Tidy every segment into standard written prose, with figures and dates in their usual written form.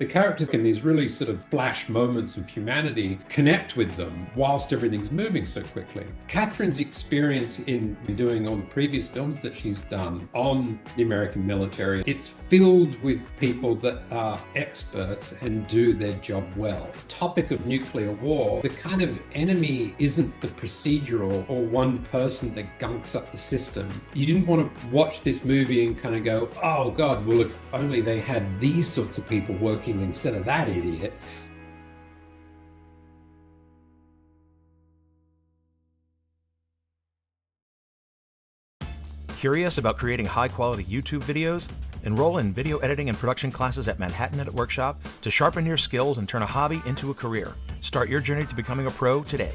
The characters in these really sort of flash moments of humanity connect with them whilst everything's moving so quickly. Kathryn's experience in doing all the previous films that she's done on the American military, it's filled with people that are experts and do their job well. Topic of nuclear war, the kind of enemy isn't the procedural or one person that gunks up the system. You didn't want to watch this movie and kind of go, oh God, well, if only they had these sorts of people working instead of that idiot. Curious about creating high-quality YouTube videos? Enroll in video editing and production classes at Manhattan Edit Workshop to sharpen your skills and turn a hobby into a career. Start your journey to becoming a pro today.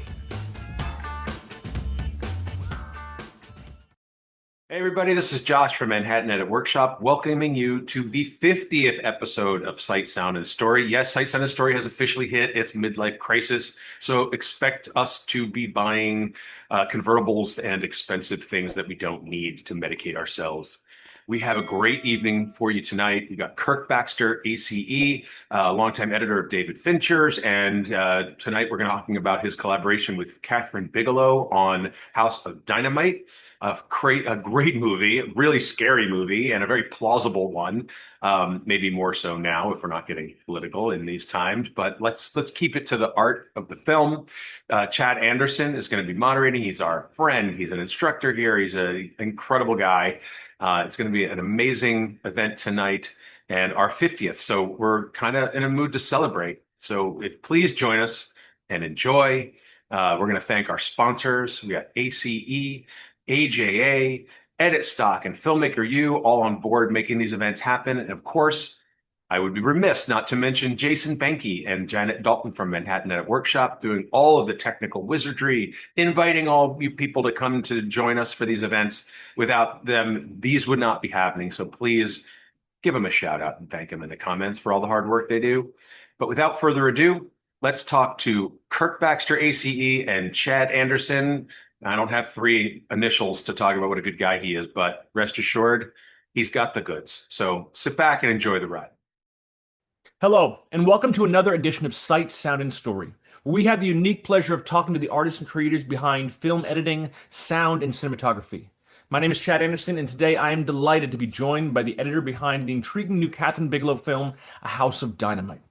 Hey everybody, this is Josh from Manhattan Edit Workshop, welcoming you to the 50th episode of Sight, Sound, and Story. Yes, Sight, Sound, and Story has officially hit its midlife crisis, so expect us to be buying convertibles and expensive things that we don't need to medicate ourselves. We have a great evening for you tonight. We got Kirk Baxter, ACE, longtime editor of David Fincher's, and tonight we're going to be talking about his collaboration with Kathryn Bigelow on House of Dynamite. A great movie, a really scary movie, and a very plausible one. Maybe more so now if we're not getting political in these times. But let's keep it to the art of the film. Chad Anderson is going to be moderating. He's our friend. He's an instructor here. He's an incredible guy. It's going to be an amazing event tonight and our 50th. So we're kind of in a mood to celebrate. So please join us and enjoy. We're going to thank our sponsors. We got ACE, AJA, Edit Stock, and Filmmaker U all on board making these events happen. And of course, I would be remiss not to mention Jason Benke and Janet Dalton from Manhattan Edit Workshop doing all of the technical wizardry, inviting all you people to come to join us for these events. Without them, these would not be happening. So please give them a shout out and thank them in the comments for all the hard work they do. But without further ado, let's talk to Kirk Baxter, ACE, and Chad Anderson. I don't have three initials to talk about what a good guy he is, but rest assured, he's got the goods. So sit back and enjoy the ride. Hello, and welcome to another edition of Sight, Sound, and Story, where we have the unique pleasure of talking to the artists and creators behind film editing, sound, and cinematography. My name is Chad Anderson, and today I am delighted to be joined by the editor behind the intriguing new Kathryn Bigelow film, A House of Dynamite.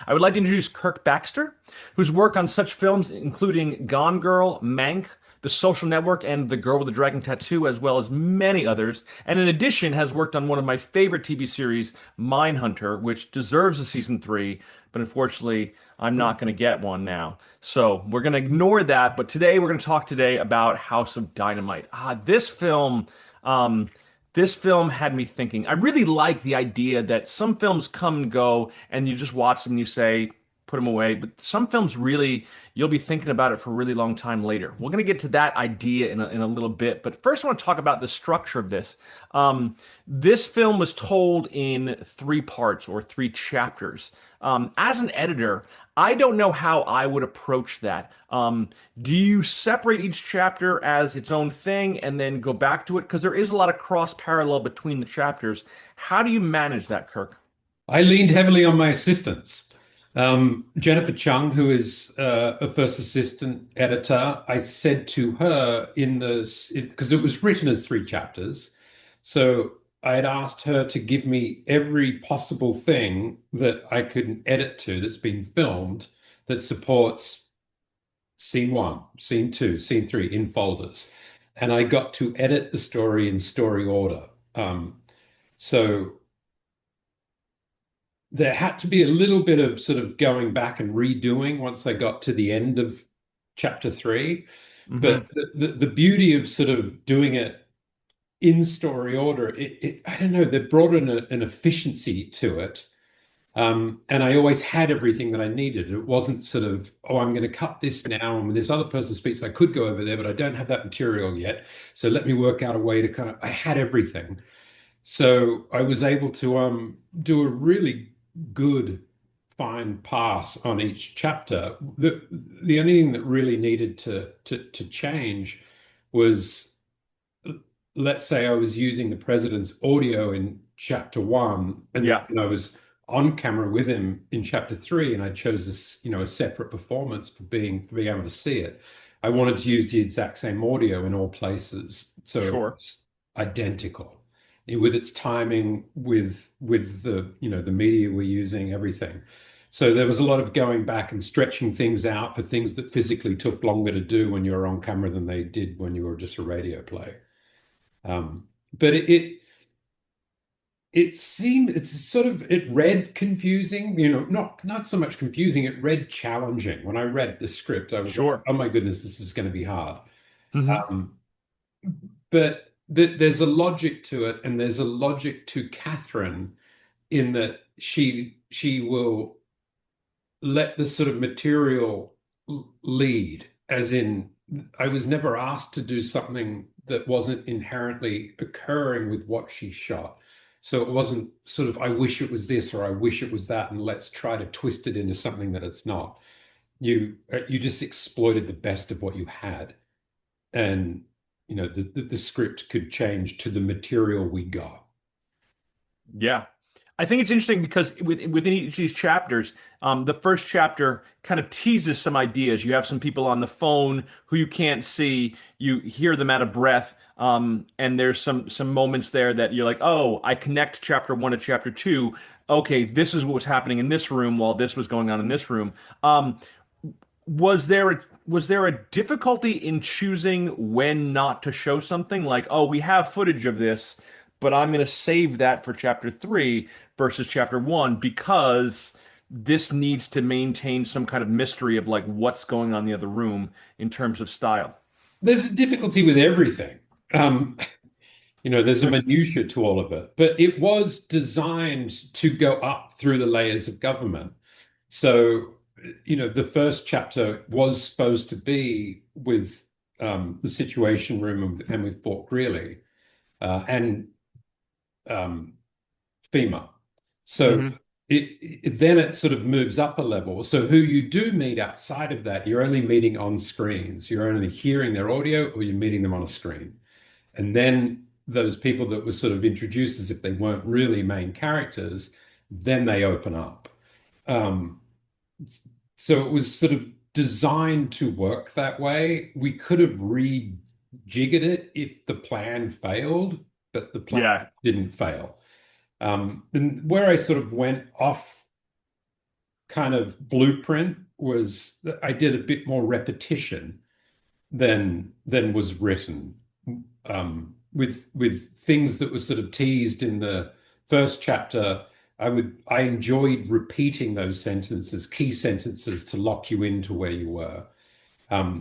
I would like to introduce Kirk Baxter, whose work on such films including Gone Girl, Mank, The Social Network, and The Girl with the Dragon Tattoo, as well as many others, and in addition has worked on one of my favorite TV series, Mindhunter, which deserves a season 3, but unfortunately, I'm not going to get one now. So we're going to ignore that, but today we're going to talk about House of Dynamite. This film had me thinking. I really like the idea that some films come and go, and you just watch them and you say, put them away. But some films really, you'll be thinking about it for a really long time later. We're going to get to that idea in a little bit. But first, I want to talk about the structure of this. This film was told in 3 parts or 3 chapters. As an editor, I don't know how I would approach that. Do you separate each chapter as its own thing and then go back to it? Because there is a lot of cross parallel between the chapters. How do you manage that, Kirk? I leaned heavily on my assistants. Jennifer Chung, who is a first assistant editor, I said to her because it was written as 3 chapters. So I had asked her to give me every possible thing that I could edit to that's been filmed that supports scene 1, scene 2, scene 3 in folders. And I got to edit the story in story order. So there had to be a little bit of sort of going back and redoing once I got to the end of chapter 3. Mm-hmm. But the beauty of sort of doing it in story order, I don't know, they brought in an efficiency to it. And I always had everything that I needed. It wasn't sort of, oh, I'm going to cut this now, and when this other person speaks, I could go over there, but I don't have that material yet. So let me work out a way to I had everything. So I was able to do a really good fine pass on each chapter. The only thing that really needed to change was, let's say I was using the president's audio in chapter 1, and Yeah. I was on camera with him in chapter 3, and I chose this, a separate performance for being able to see it. I wanted to use the exact same audio in all places, so it Sure. was identical with its timing, with the media we're using, everything. So there was a lot of going back and stretching things out for things that physically took longer to do when you were on camera than they did when you were just a radio play. But it seemed it read confusing, not so much confusing, it read challenging. When I read the script, I was like, Sure. oh my goodness, this is going to be hard. Hmm. Um, but there's a logic to it, and there's a logic to Kathryn in that she will let the sort of material lead, as in, I was never asked to do something that wasn't inherently occurring with what she shot. So it wasn't sort of, I wish it was this or I wish it was that, and let's try to twist it into something that it's not. You just exploited the best of what you had, and the script could change to the material we got. Yeah. I think it's interesting because within each of these chapters, the first chapter kind of teases some ideas. You have some people on the phone who you can't see. You hear them out of breath, and there's some moments there that you're like, oh, I connect chapter 1 to chapter 2. Okay, this is what was happening in this room while this was going on in this room. Was there a difficulty in choosing when not to show something? Like, oh, we have footage of this, but I'm going to save that for chapter 3 versus chapter 1 because this needs to maintain some kind of mystery of like what's going on in the other room in terms of style. There's a difficulty with everything. Um, there's a minutia to all of it, but it was designed to go up through the layers of government. So, the first chapter was supposed to be with the Situation Room and with Fort Greely and um, FEMA. So Hmm. then it sort of moves up a level. So who you do meet outside of that, you're only meeting on screens. You're only hearing their audio, or you're meeting them on a screen. And then those people that were sort of introduced as if they weren't really main characters, then they open up. Um, so it was sort of designed to work that way. We could have rejiggered it if the plan failed, but the plan Yeah. didn't fail. And where I sort of went off kind of blueprint was that I did a bit more repetition than was written, with things that were sort of teased in the first chapter. I enjoyed repeating those sentences, key sentences, to lock you into where you were.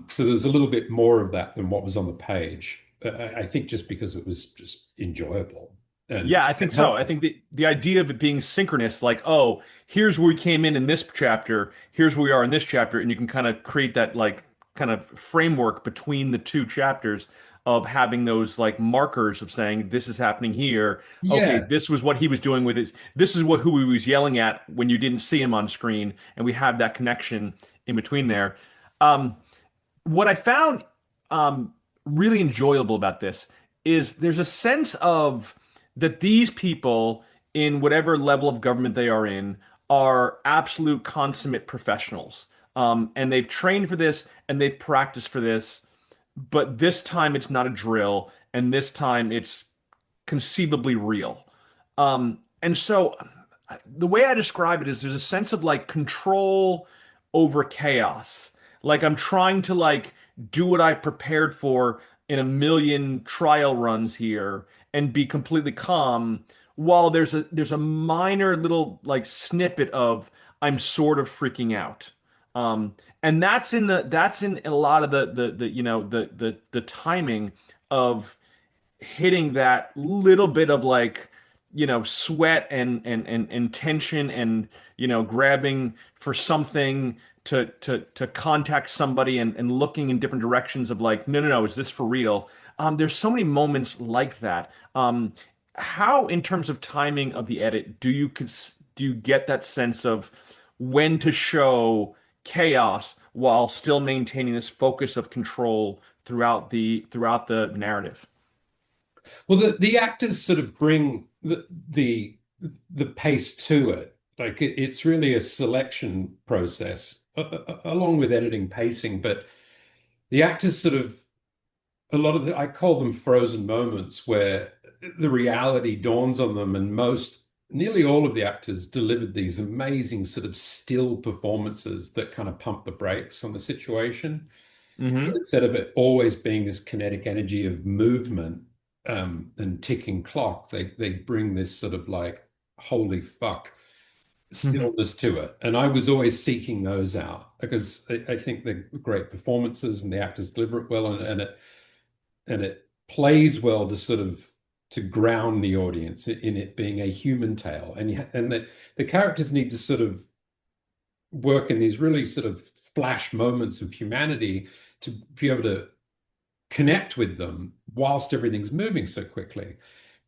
So there's a little bit more of that than what was on the page. I think just because it was just enjoyable and Yeah, I think it so. I helped. think the idea of it being synchronous, like, oh, here's where we came in this chapter, here's where we are in this chapter, and you can kind of create that like kind of framework between the two chapters of having those like markers of saying this is happening here. Okay, this Yes. was what he was doing with it. This is what who he was yelling at when you didn't see him on screen, and we have that connection in between there. Um, what I found really enjoyable about this is there's a sense of that these people in whatever level of government they are in are absolute consummate professionals. And they've trained for this and they've practiced for this, but this time it's not a drill, and this time it's conceivably real. And so the way I describe it is there's a sense of like control over chaos. Like I'm trying to like do what I prepared for in a million trial runs here and be completely calm while there's a minor little like snippet of I'm sort of freaking out. And that's in a lot of the timing of hitting that little bit of like sweat and tension and grabbing for something to contact somebody and looking in different directions of like no, is this for real? There's so many moments like that. How in terms of timing of the edit do you get that sense of when to show chaos while still maintaining this focus of control throughout the narrative? Well, the actors sort of bring the pace to it. Like it's really a selection process along with editing, pacing, but the actors sort of a lot of I call them frozen moments where the reality dawns on them, and nearly all of the actors delivered these amazing sort of still performances that kind of pump the brakes on the situation. Hmm. Instead of it always being this kinetic energy of movement and ticking clock, they bring this sort of like, holy fuck, stillness to it. And I was always seeking those out because I think they're great performances and the actors deliver it well, and it plays well to sort of to ground the audience in it being a human tale, and that the characters need to sort of work in these really sort of flash moments of humanity to be able to connect with them whilst everything's moving so quickly.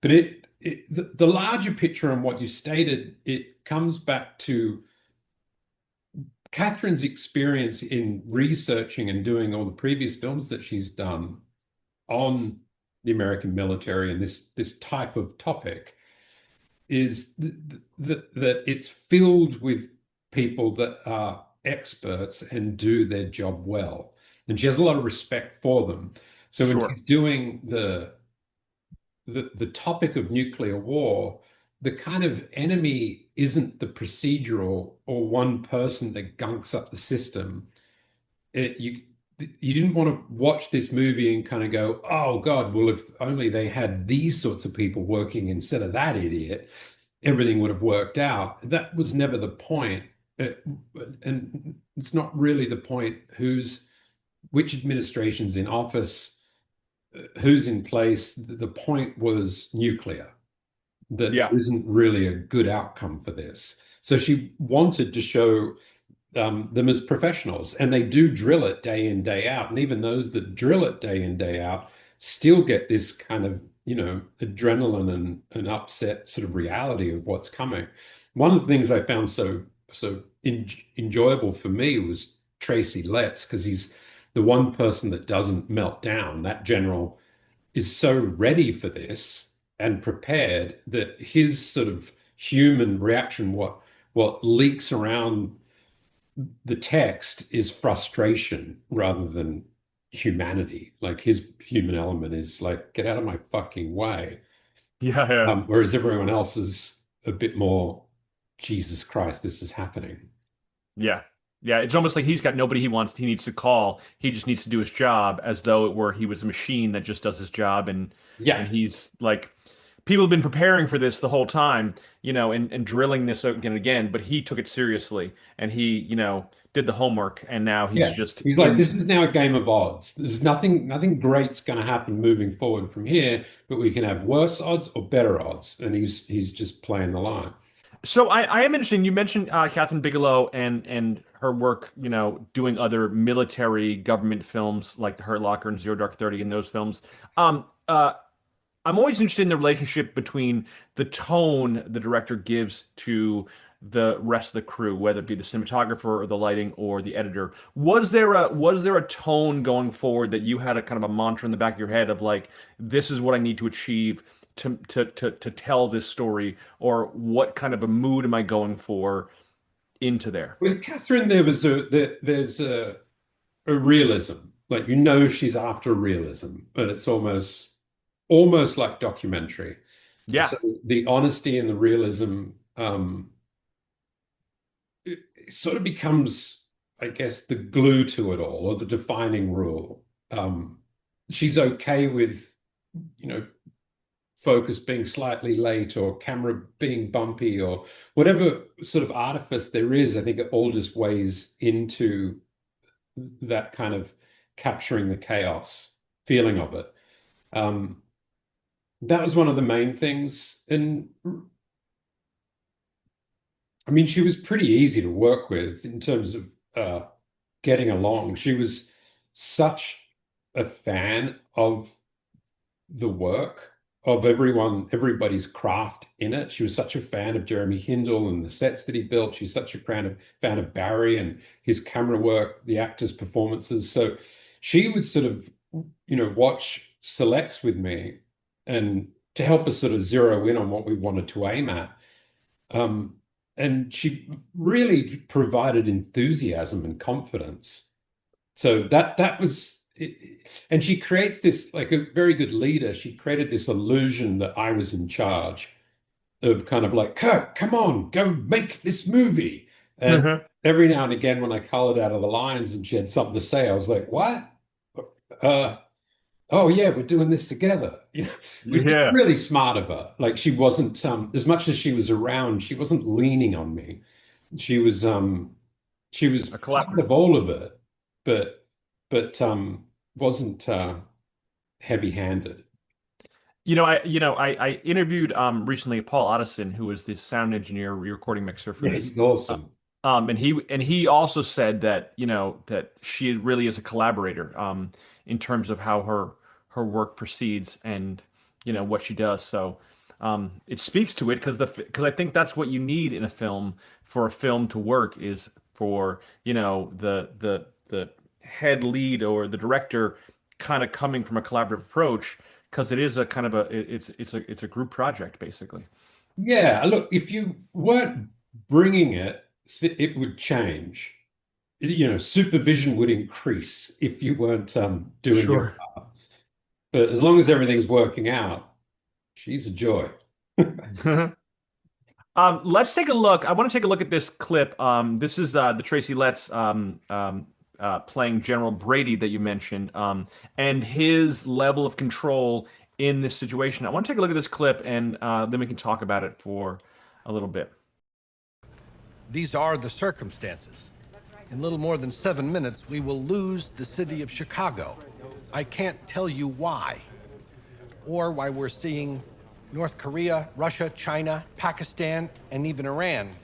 But the larger picture and what you stated, it comes back to Kathryn's experience in researching and doing all the previous films that she's done on the American military and this type of topic is that it's filled with people that are experts and do their job well. And she has a lot of respect for them. So when Sure. she's doing the topic of nuclear war, the kind of enemy isn't the procedural or one person that gunks up the system. You didn't want to watch this movie and kind of go, oh God, well, if only they had these sorts of people working instead of that idiot, everything would have worked out. That was never the point. And it's not really the point which administration's in office, who's in place. The point was nuclear, that Yeah. there isn't really a good outcome for this. So she wanted to show them as professionals, and they do drill it day in, day out. And even those that drill it day in, day out still get this kind of, adrenaline and upset sort of reality of what's coming. One of the things I found so enjoyable for me was Tracy Letts, because he's the one person that doesn't melt down. That general is so ready for this and prepared that his sort of human reaction, what leaks around the text, is frustration rather than humanity. Like his human element is like, get out of my fucking way. Yeah. Yeah. Whereas everyone else is a bit more, Jesus Christ, this is happening. Yeah. Yeah. It's almost like he's got nobody he needs to call. He just needs to do his job as though it were he was a machine that just does his job. And Yeah, he's like, people have been preparing for this the whole time, and drilling this again and again, but he took it seriously and he, did the homework and now he's yeah. just He's like, in. this is now a game of odds. There's nothing great's going to happen moving forward from here, but we can have worse odds or better odds. And he's just playing the line. So I am interested. You mentioned Kathryn Bigelow and her work, doing other military government films like The Hurt Locker and Zero Dark 30 and those films. Um, uh, I'm always interested in the relationship between the tone the director gives to the rest of the crew, whether it be the cinematographer or the lighting or the editor. Was there a tone going forward that you had a kind of a mantra in the back of your head of like, this is what I need to achieve to tell this story, or what kind of a mood am I going for into there? With Catherine, there's a realism. Like she's after realism, but it's almost like documentary. Yeah. So the honesty and the realism it sort of becomes, I guess, the glue to it all, or the defining rule. She's okay with, you know, focus being slightly late or camera being bumpy or whatever sort of artifice there is. I think it all just weighs into that kind of capturing the chaos feeling of it. Um, that was one of the main things. And I mean, she was pretty easy to work with in terms of getting along. She was such a fan of the work of everybody's craft in it. She was such a fan of Jeremy Hindle and the sets that he built. She's such a fan of Barry and his camera work, the actors' performances. So she would sort of, watch selects with me and to help us sort of zero in on what we wanted to aim at. Um, and she really provided enthusiasm and confidence. So that was it. And she creates this, like a very good leader. She created this illusion that I was in charge of, kind of like, Kirk, come on, go make this movie. And Mhm. every now and again, when I colored out of the lines and she had something to say, I was like, what? Uh, oh yeah, we're doing this together. Which is Yeah, really smart of her. Like she wasn't, as much as she was around, she wasn't leaning on me. She was she was a part collaborative. of all of it, but wasn't heavy-handed. I interviewed recently Paul Otteson, who was the sound engineer, recording mixer for Yeah, this. he's awesome. And he also said that that she really is a collaborator in terms of how her work proceeds and what she does. So it speaks to it because I think that's what you need in a film for a film to work is for the head lead or the director kind of coming from a collaborative approach because it is a kind of it's a group project basically. Yeah, look, if you weren't bringing it, it would change. Supervision would increase if you weren't doing your Sure. part. But as long as everything's working out, she's a joy. Let's take a look. I want to take a look at this clip. This is the Tracy Letts playing General Brady that you mentioned, and his level of control in this situation. I want to take a look at this clip, and then we can talk about it for a little bit. These are the circumstances. In little more than 7 minutes, we will lose the city of Chicago. I can't tell you why, or why we're seeing North Korea, Russia, China, Pakistan, and even Iran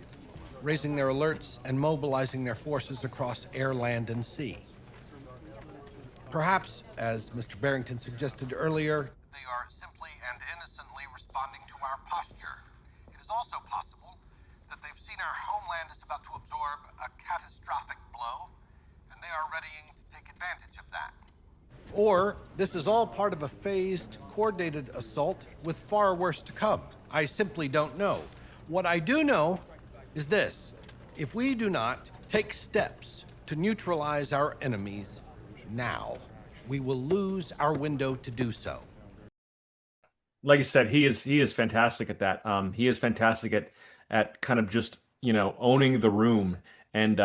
raising their alerts and mobilizing their forces across air, land, and sea. Perhaps, as Mr. Barrington suggested earlier, they are simply and innocently responding to our posture. It is also possible that they've seen our homeland is about to absorb a catastrophic blow, and they are readying to take advantage of that. Or this is all part of a phased, coordinated assault with far worse to come. I simply don't know. What I do know is this: if we do not take steps to neutralize our enemies now, we will lose our window to do so. Like you said, he is fantastic at that. He is fantastic at kind of just owning the room and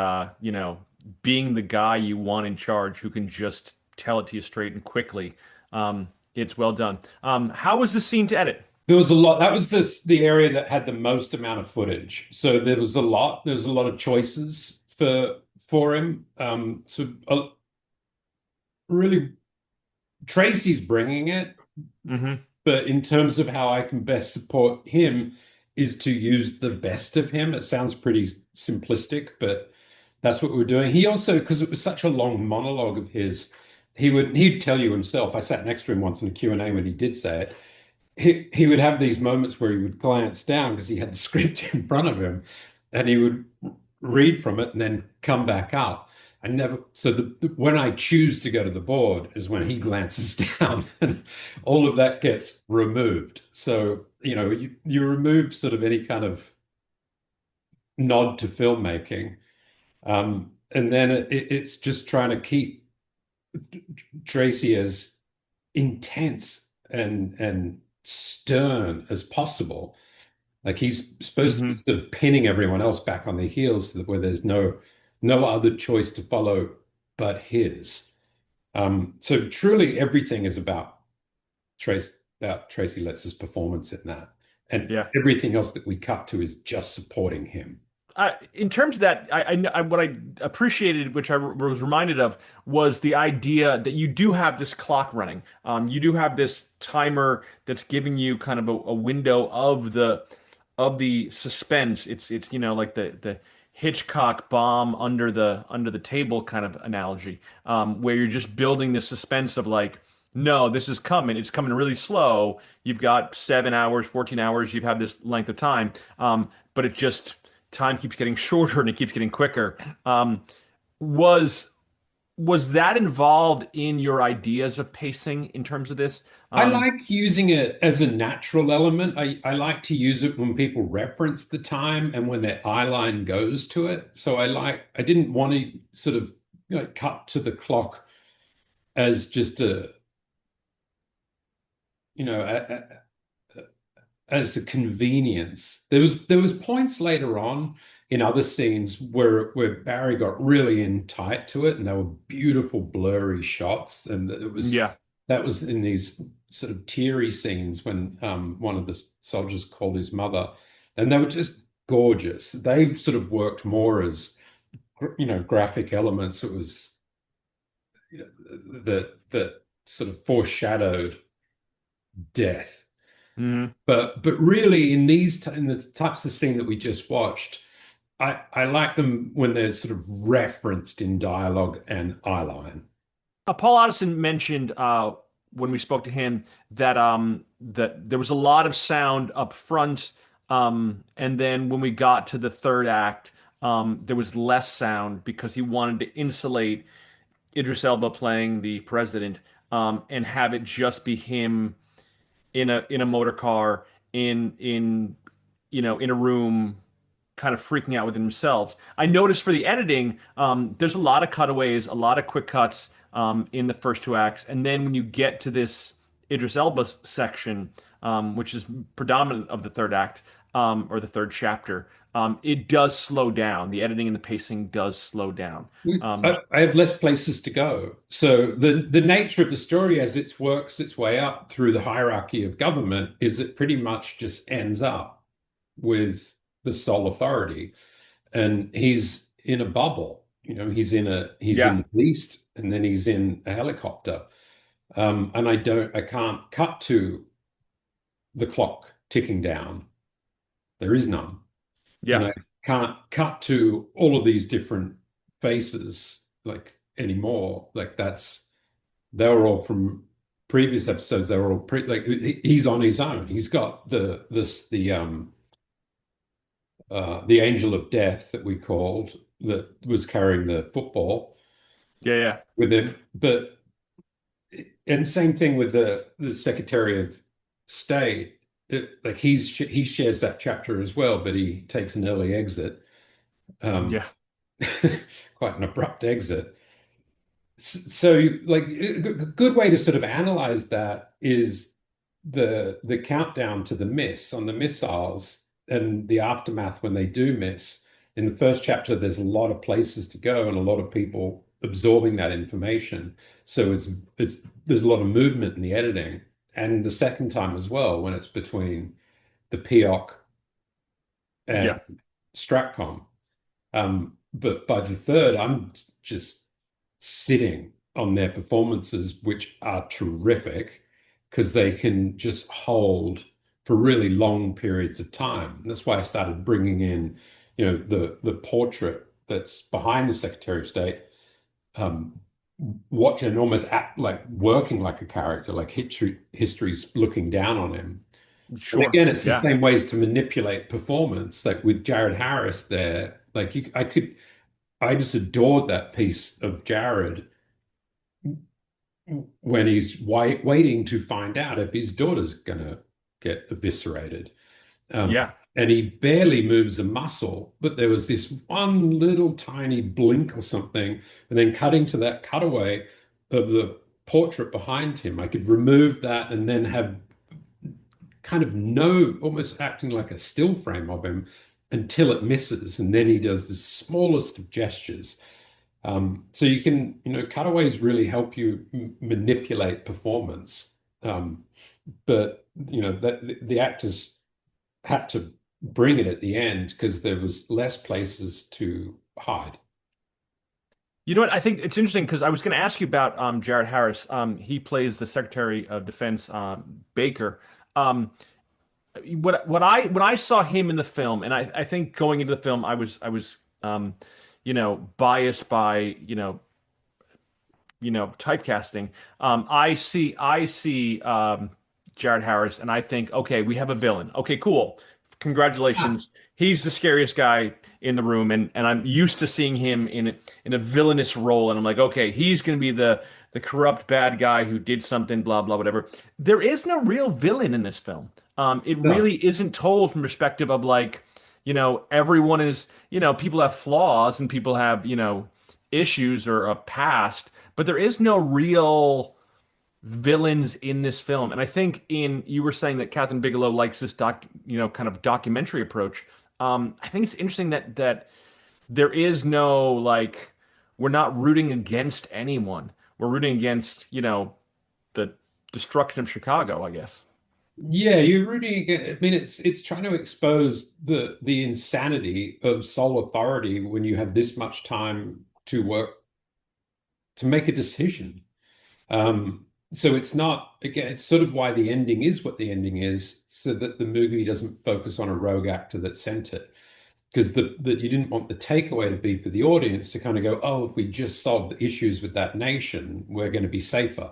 being the guy you want in charge who can just tell it to you straight and quickly. It's well done. How was the scene to edit? There was a lot. That was the area that had the most amount of footage. So there was a lot. There was a lot of choices for him. Really, Tracy's bringing it, Hmm. but in terms of how I can best support him is to use the best of him. It sounds pretty simplistic, but that's what we're doing. He also, because it was such a long monologue of his, he'd tell you himself. I sat next to him once in a Q&A when he did say it. He would have these moments where he would glance down because he had the script in front of him, and he would read from it and then come back up. I never, so when I choose to go to the board is when he glances down and all of that gets removed. So, you remove sort of any kind of nod to filmmaking. And then it's just trying to keep Tracy as intense and stern as possible. Like he's supposed to be Hmm. sort of pinning everyone else back on their heels so that where there's no other choice to follow but his. So truly everything is about Tracy Letts' performance in that. And Yeah. everything else that we cut to is just supporting him. In terms of that, what I appreciated, which I was reminded of, was the idea that you do have this clock running. You do have this timer that's giving you kind of a window of the suspense. It's like the Hitchcock bomb under the table kind of analogy, where you're just building the suspense of like, no, this is coming. It's coming really slow. You've got 7 hours, 14 hours. You've had this length of time, but it just time keeps getting shorter and it keeps getting quicker. Was Was that involved in your ideas of pacing in terms of this? I like using it as a natural element. I like to use it when people reference the time and when their eye line goes to it. So I didn't want to sort of cut to the clock as just you know, as a convenience. There was points later on in other scenes where Barry got really in tight to it, and they were beautiful blurry shots, and Yeah. that was in these sort of teary scenes when one of the soldiers called his mother, and they were just gorgeous. They sort of worked more as graphic elements. It was that sort of foreshadowed death. Mhm. But really, in the types of scene that we just watched, I like them when they're sort of referenced in dialogue and eyeline. Paul Addison mentioned when we spoke to him that there was a lot of sound up front, and then when we got to the third act, there was less sound because he wanted to insulate Idris Elba playing the president, and have it just be him in a motor car in a room kind of freaking out within themselves. I noticed for the editing, there's a lot of cutaways, a lot of quick cuts in the first two acts, and then when you get to this Idris Elba section, which is predominant of the third act or the third chapter, it does slow down. The editing and the pacing does slow down. I have less places to go. So the nature of the story as it works its way up through the hierarchy of government is it pretty much just ends up with the sole authority. And he's in a bubble. He's in Yeah, the beast and then he's in a helicopter. And I can't cut to the clock ticking down. There is none. And yeah, I can't cut to all of these different faces like anymore. Like they were all from previous episodes. They were all he's on his own. He's got the angel of death that we called that was carrying the football yeah, yeah, with him. But and same thing with the Secretary of State. Like he shares that chapter as well, but he takes an early exit. Um, yeah. quite an abrupt exit. So, like, a good way to sort of analyze that is the countdown to the miss on the missiles and the aftermath when they do miss. In the first chapter, there's a lot of places to go and a lot of people absorbing that information. So it's there's a lot of movement in the editing. And the second time as well, when it's between the POC and Yeah. Stratcom. But by the third, I'm just sitting on their performances, which are terrific because they can just hold for really long periods of time. And that's why I started bringing in, the portrait that's behind the Secretary of State, um, watching almost act like working like a character, like history's looking down on him. And Sure. again, it's the Yeah. same ways to manipulate performance, like with Jared Harris there. I just adored that piece of Jared when he's waiting to find out if his daughter's gonna get eviscerated. Um, Yeah. and he barely moves a muscle, but there was this one little tiny blink or something, and then cutting to that cutaway of the portrait behind him, I could remove that and then have kind of no, almost acting like a still frame of him until it misses, and then he does the smallest of gestures. So you can, cutaways really help you manipulate performance. But that the actors had to bring it at the end because there was less places to hide. You know what? I think it's interesting because I was going to ask you about Jared Harris. He plays the Secretary of Defense, Baker. Um, when I saw him in the film, and I think going into the film, I was biased by typecasting. I see Jared Harris, and I think, okay, we have a villain. Okay, cool. Congratulations. He's the scariest guy in the room, and I'm used to seeing him in a villainous role, and I'm like, okay, he's going to be the corrupt bad guy who did something, blah blah whatever. There is no real villain in this film. It No. really isn't told from perspective of like, everyone is, people have flaws and people have, issues or a past, but there is no real villains in this film. And I think you were saying that Kathryn Bigelow likes this kind of documentary approach. I think it's interesting that there is no like we're not rooting against anyone. We're rooting against, the destruction of Chicago, I guess. Yeah, you're rooting against. I mean, it's trying to expose the insanity of sole authority when you have this much time to work to make a decision. So it's not, again, it's sort of why the ending is what the ending is, so that the movie doesn't focus on a rogue actor that sent it. Because that you didn't want the takeaway to be for the audience to kind of go, oh, if we just solve the issues with that nation, we're going to be safer.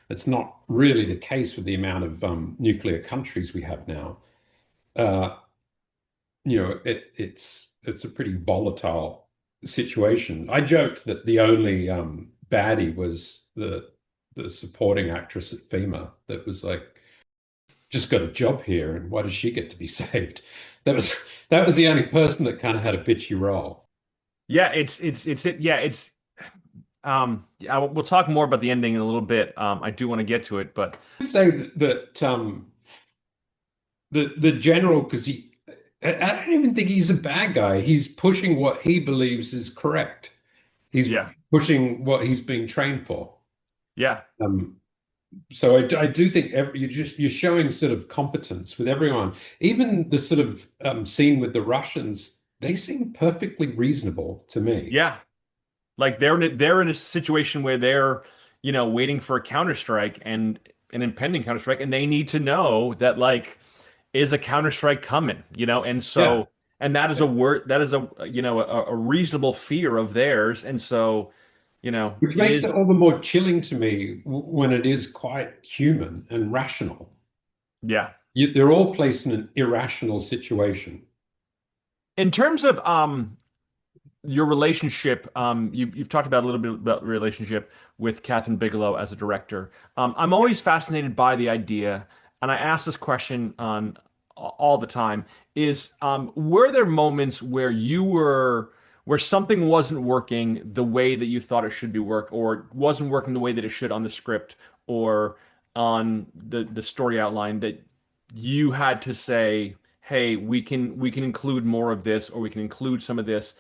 That's not really the case with the amount of nuclear countries we have now. Uh, it's a pretty volatile situation. I joked that the only baddie was the supporting actress at FEMA that was like, just got a job here, and why does she get to be saved? That was that was the only person that kind of had a bitchy role. Yeah, yeah, we'll talk more about the ending in a little bit. I do want to get to it, but Say that the general, because I don't even think he's a bad guy. He's pushing what he believes is correct. He's yeah, pushing what he's being trained for. yeah. Um, so I do think you're showing sort of competence with everyone. Even the sort of scene with the Russians, they seem perfectly reasonable to me. Yeah, like they're in a situation where they're, waiting for a counterstrike and an impending counterstrike, and they need to know that like is a counterstrike coming, and Yeah. so and that is a word that is a reasonable fear of theirs, and so Which it makes it is all the more chilling to me when it is quite human and rational. yeah. They're all placed in an irrational situation. In terms of your relationship, you've talked about a little bit about relationship with Kathryn Bigelow as a director. I'm always fascinated by the idea, and I ask this question on all the time, is were there moments where something wasn't working the way that you thought it should be or wasn't working the way that it should on the script or on the story outline that you had to say, hey, we can include more of this, or we can include some of this.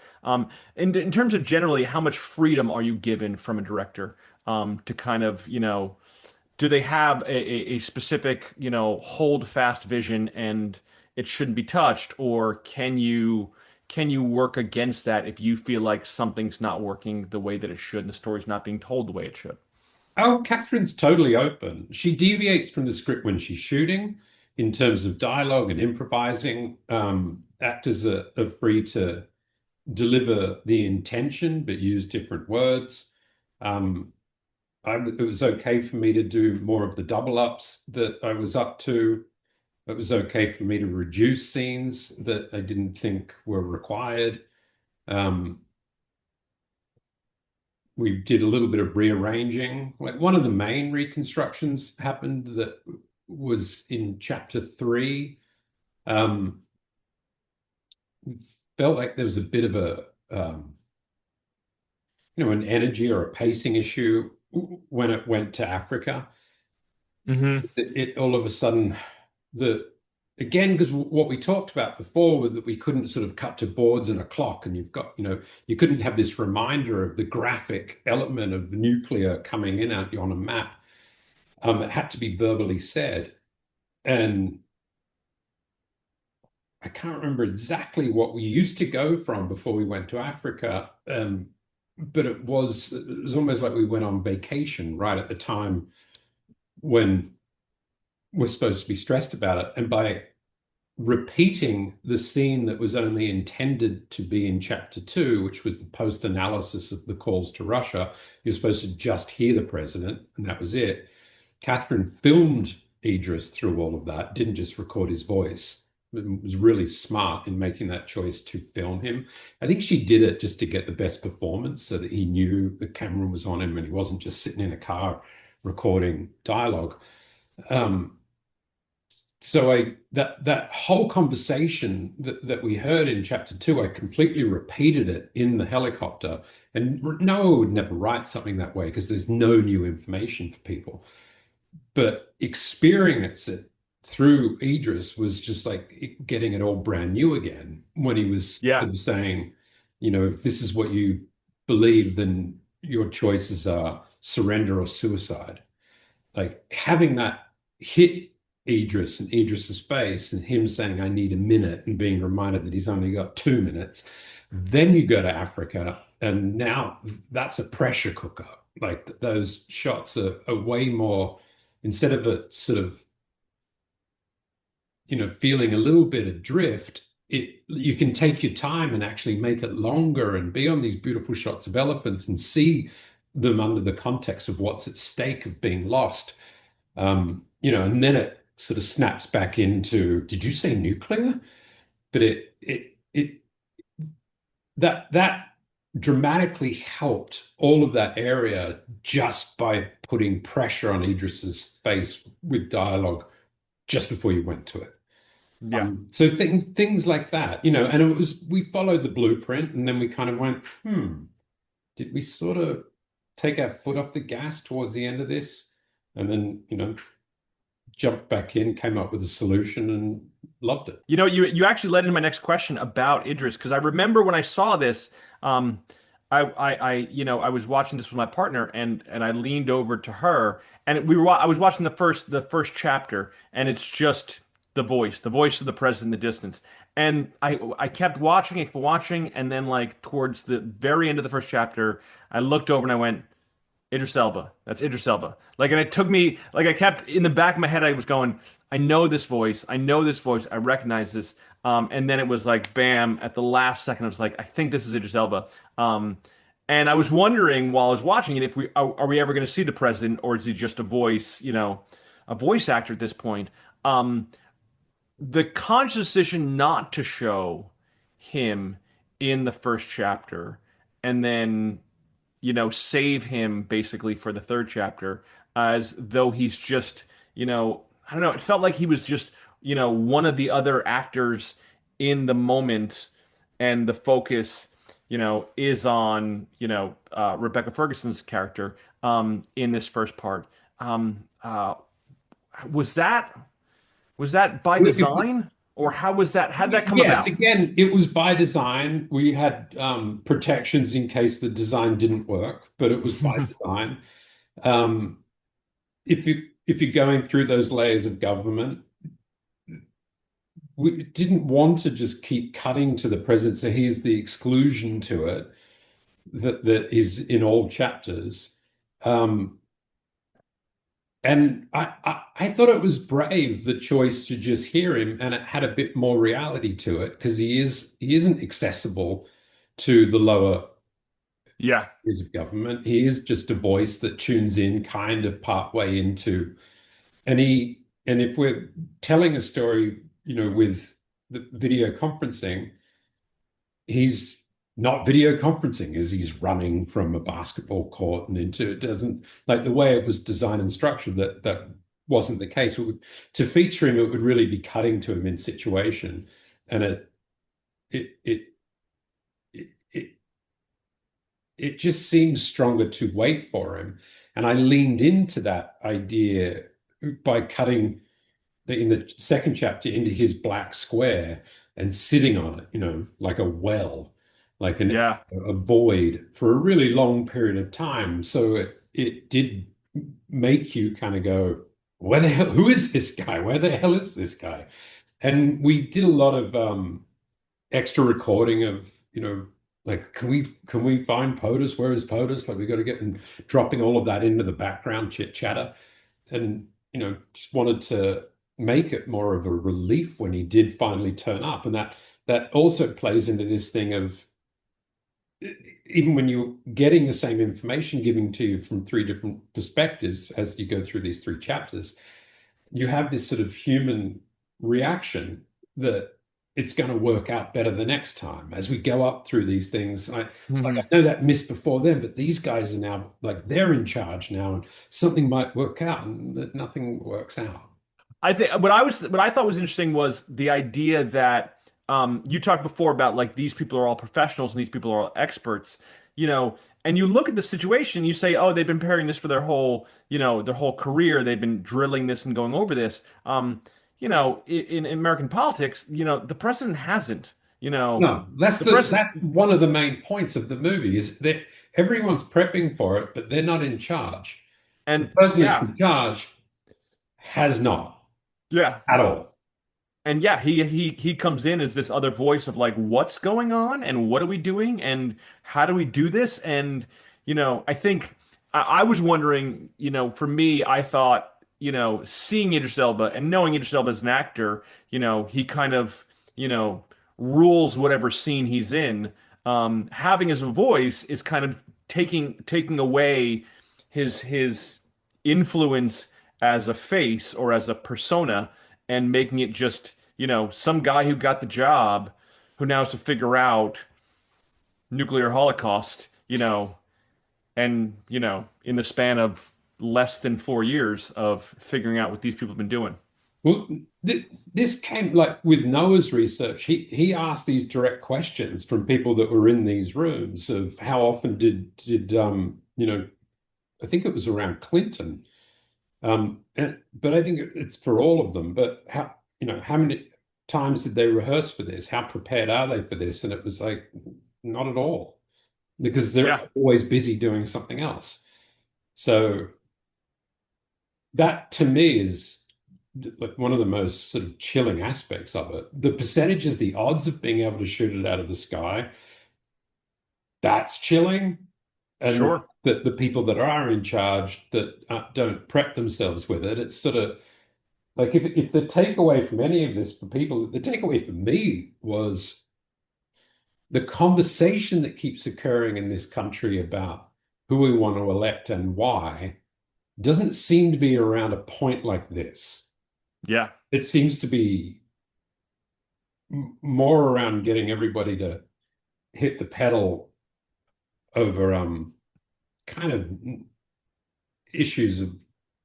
In terms of generally, how much freedom are you given from a director to kind of, do they have a specific, hold fast vision and it shouldn't be touched, or can you work against that if you feel like something's not working the way that it should and the story's not being told the way it should? Oh, Catherine's totally open. She deviates from the script when she's shooting in terms of dialogue and improvising. Actors are free to deliver the intention but use different words. Um, it was okay for me to do more of the double ups that I was up to. It was okay for me to reduce scenes that I didn't think were required. Um, we did a little bit of rearranging. Like one of the main reconstructions happened that was in chapter 3. Um, felt like there was a bit of an energy or a pacing issue when it went to Africa. Hmm. It all of a sudden the again, because what we talked about before was that we couldn't sort of cut to boards and a clock, and you've got, you couldn't have this reminder of the graphic element of nuclear coming in out on a map. It had to be verbally said. And I can't remember exactly what we used to go from before we went to Africa. But it was almost like we went on vacation right at the time when we're supposed to be stressed about it. And by repeating the scene that was only intended to be in chapter 2, which was the post-analysis of the calls to Russia, you're supposed to just hear the president, and that was it. Kathryn filmed Idris through all of that, didn't just record his voice. was really smart in making that choice to film him. I think she did it just to get the best performance so that he knew the camera was on him and he wasn't just sitting in a car recording dialogue. So that whole conversation that we heard in chapter 2, I completely repeated it in the helicopter. And Noah would never write something that way because there's no new information for people. But experience it through Idris was just like getting it all brand new again when he was sort of saying, if this is what you believe, then your choices are surrender or suicide. Like having that hit Idris and Idris's face and him saying, I need a minute, and being reminded that he's only got 2 minutes. Then you go to Africa, and now that's a pressure cooker. Like those shots are way more, instead of a sort of, feeling a little bit adrift, you can take your time and actually make it longer and be on these beautiful shots of elephants and see them under the context of what's at stake of being lost. And then it sort of snaps back into, did you say nuclear? But that dramatically helped all of that area just by putting pressure on Idris's face with dialogue just before you went to it. So things like that, and we followed the blueprint, and then we kind of went, did we sort of take our foot off the gas towards the end of this? And then, jumped back in, came up with a solution, and loved it. You actually led into my next question about Idris, because I remember when I saw this, I was watching this with my partner, and I leaned over to her, and I was watching the first chapter, and it's just the voice of the president in the distance, and I kept watching, and then like towards the very end of the first chapter, I looked over and I went, Idris Elba. That's Idris Elba. Like, and it took me, like, I kept in the back of my head, I was going, I know this voice. I recognize this. And then it was like, bam, at the last second, I was like, I think this is Idris Elba. And I was wondering while I was watching it, if are we ever going to see the president, or is he just a voice, a voice actor at this point? The conscious decision not to show him in the first chapter, and then save him basically for the third chapter, as though he's just, I don't know, it felt like he was just, one of the other actors in the moment, and the focus, is on, Rebecca Ferguson's character, in this first part. Was that by design? Or how'd that come about? Again, it was by design. We had protections in case the design didn't work, but it was by design. If you're going through those layers of government, we didn't want to just keep cutting to the president. So here's the exclusion to it that is in all chapters. And I thought it was brave, the choice to just hear him, and it had a bit more reality to it, because he isn't accessible to the lower tiers of government. He is just a voice that tunes in kind of part way into, and if we're telling a story, with the video conferencing, he's not video conferencing as he's running from a basketball court and into, it doesn't, like the way it was designed and structured, that wasn't the case. To feature him, it would really be cutting to him in situation, and it just seems stronger to wait for him. And I leaned into that idea by cutting in the second chapter into his black square and sitting on it, like a well, like a void for a really long period of time. So it did make you kind of go, who is this guy? Where the hell is this guy? And we did a lot of extra recording of, like, can we find POTUS? Where is POTUS? Like, we got to get, and dropping all of that into the background chatter, and just wanted to make it more of a relief when he did finally turn up. And that also plays into this thing of, even when you're getting the same information given to you from three different perspectives as you go through these three chapters, you have this sort of human reaction that it's going to work out better the next time as we go up through these things. It's like, I Mhm. know that missed before them, but these guys are now like they're in charge now, and something might work out, and that nothing works out. I think what I thought was interesting was the idea that you talked before about like these people are all professionals and these people are all experts, you know, and you look at the situation, you say, oh, they've been preparing this for their whole, their whole career. They've been drilling this and going over this. In American politics, the president hasn't, No, the president, that's one of the main points of the movie is that everyone's prepping for it, but they're not in charge. The and person that's yeah, in charge has not yeah. at all. And yeah, he comes in as this other voice of like, what's going on and what are we doing and how do we do this? And I think I was wondering, for me, I thought, seeing Idris Elba and knowing Idris Elba as an actor, he kind of, rules whatever scene he's in. Having as a voice is kind of taking away his influence as a face or as a persona and making it just, some guy who got the job who now has to figure out nuclear holocaust, and, in the span of less than 4 years of figuring out what these people have been doing. Well, this came like with Noah's research. He asked these direct questions from people that were in these rooms of how often did I think it was around Clinton. But I think it's for all of them. But how many times did they rehearse for this? How prepared are they for this? And it was like, not at all, because Yeah, they're always busy doing something else. So that to me is like one of the most sort of chilling aspects of it. The percentages, the odds of being able to shoot it out of the sky, that's chilling. And sure. the people that are in charge that don't prep themselves with it, it's sort of like if the takeaway from any of this for people, the takeaway for me was the conversation that keeps occurring in this country about who we want to elect and why doesn't seem to be around a point like this. Yeah, It seems to be more around getting everybody to hit the pedal over kind of issues of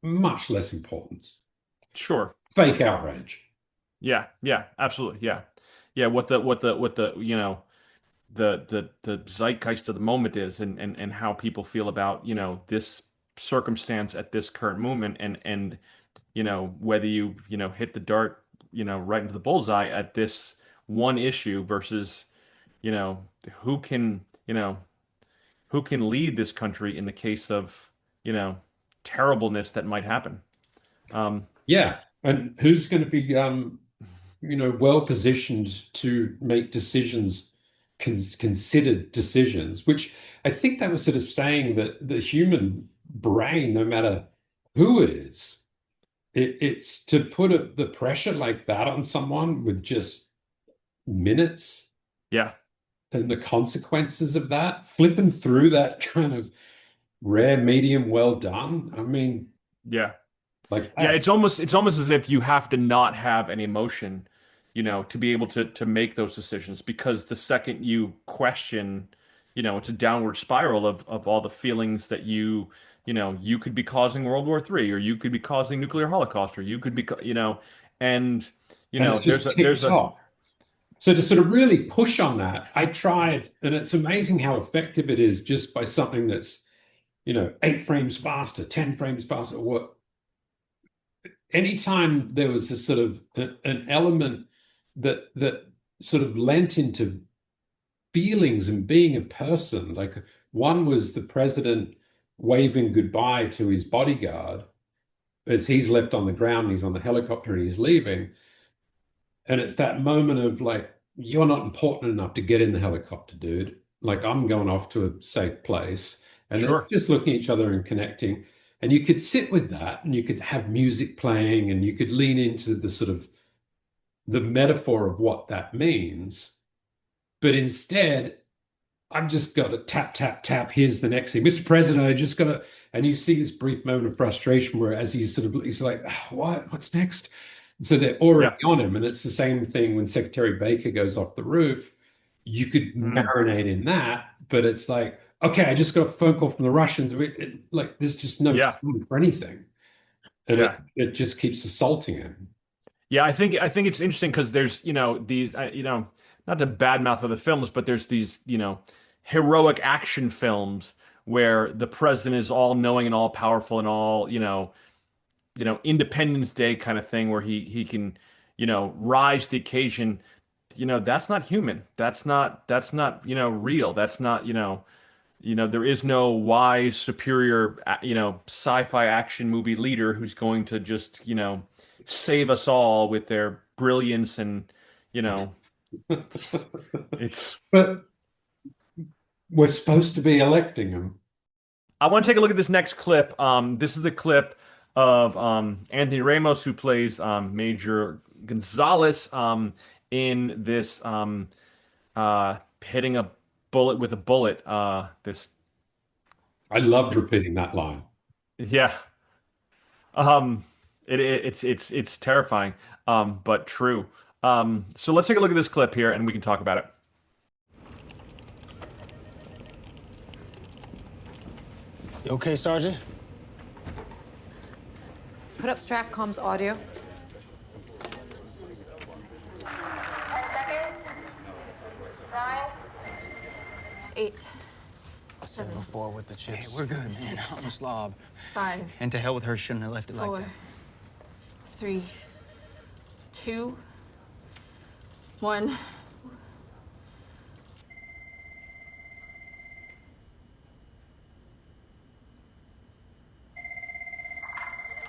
much less importance. sure. Fake outrage. Yeah, yeah, absolutely. Yeah. Yeah, what the the zeitgeist of the moment is and how people feel about, this circumstance at this current moment and whether you hit the dart, right into the bullseye at this one issue versus, you know, who can, you know, who can lead this country in the case of, terribleness that might happen. Um, Yeah. And who's going to be well positioned to make decisions, considered decisions, which I think that was sort of saying that the human brain, no matter who it is, it's to put the pressure like that on someone with just minutes yeah, and the consequences of that, flipping through that kind of rare medium well done. I mean, yeah. like Yeah, that's it's almost as if you have to not have any emotion, to be able to make those decisions because the second you question, it's a downward spiral of all the feelings that you could be causing World War III or you could be causing nuclear holocaust or you could be, and and it's there's just a there's a TikTok. So to sort of really push on that, I tried, and it's amazing how effective it is just by something that's, 8 frames faster, 10 frames faster. What anytime there was a sort of an element that sort of lent into feelings and being a person, like one was the president waving goodbye to his bodyguard as he's left on the ground, he's on the helicopter and he's leaving. And it's that moment of like, you're not important enough to get in the helicopter, dude. Like, I'm going off to a safe place. And they're sure, just looking at each other and connecting. And you could sit with that and you could have music playing and you could lean into the sort of the metaphor of what that means. But instead, I've just got to tap, tap, tap. Here's the next thing. Mr. President, I just got to, and you see this brief moment of frustration where as he's like, "Ah, what? What's next? So they're already on him. And it's the same thing when Secretary Baker goes off the roof. You could marinate in that, but it's like, okay, I just got a phone call from the Russians. Like, there's just no time for anything. And it just keeps assaulting him. Yeah, I think it's interesting because there's, these, not the bad mouth of the films, but there's these, heroic action films where the president is all knowing and all powerful and all, Independence Day kind of thing where he can, rise to the occasion. That's not human. That's not real. That's not, there is no wise, superior, sci-fi action movie leader who's going to just, save us all with their brilliance and, it's. But we're supposed to be electing him. I want to take a look at this next clip. This is a clip of Anthony Ramos, who plays Major Gonzalez in this hitting a bullet with a bullet. This I loved repeating that line. Yeah. It's terrifying, but true. So let's take a look at this clip here, and we can talk about it. You okay, Sergeant? Put up Stratcom's audio. 10 seconds. 9. 8. I said before with the chips. Hey, we're good, man. I'm a slob. 5. And to hell with her, shouldn't have left it 4. like that. 3. 2. 1.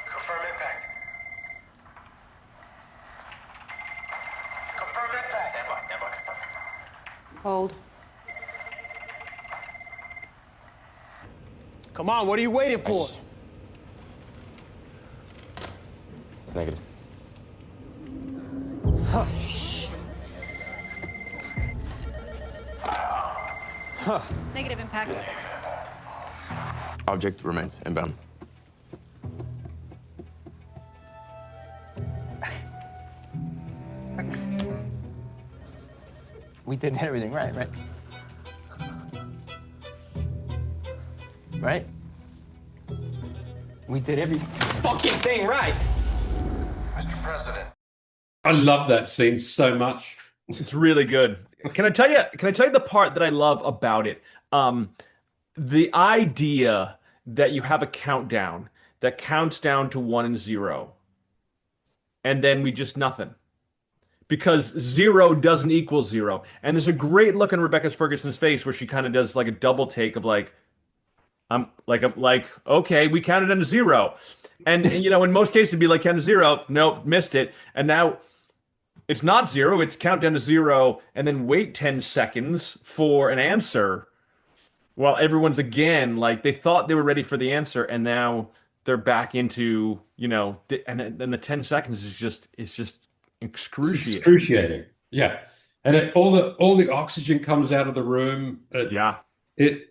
Confirm impact. Confirm impact. Stand by, confirm. Hold. Come on, what are you waiting for? It's negative. Negative impact. Object remains inbound. We did everything right, right? Right? We did every fucking thing right. Mr. President. I love that scene so much. It's really good. Can I tell you the part that I love about it? The idea that you have a countdown that counts down to 1 and 0, and then we just nothing. Because 0 doesn't equal 0. And there's a great look on Rebecca Ferguson's face where she kind of does like a double take of like, I'm like, okay, we counted down to 0. And in most cases it'd be like count to 0. Nope, missed it. And now it's not 0, it's count down to 0 and then wait 10 seconds for an answer. While everyone's again, like they thought they were ready for the answer and now they're back into, and then the 10 seconds is just excruciating. It's excruciating. Yeah. And all the oxygen comes out of the room. I did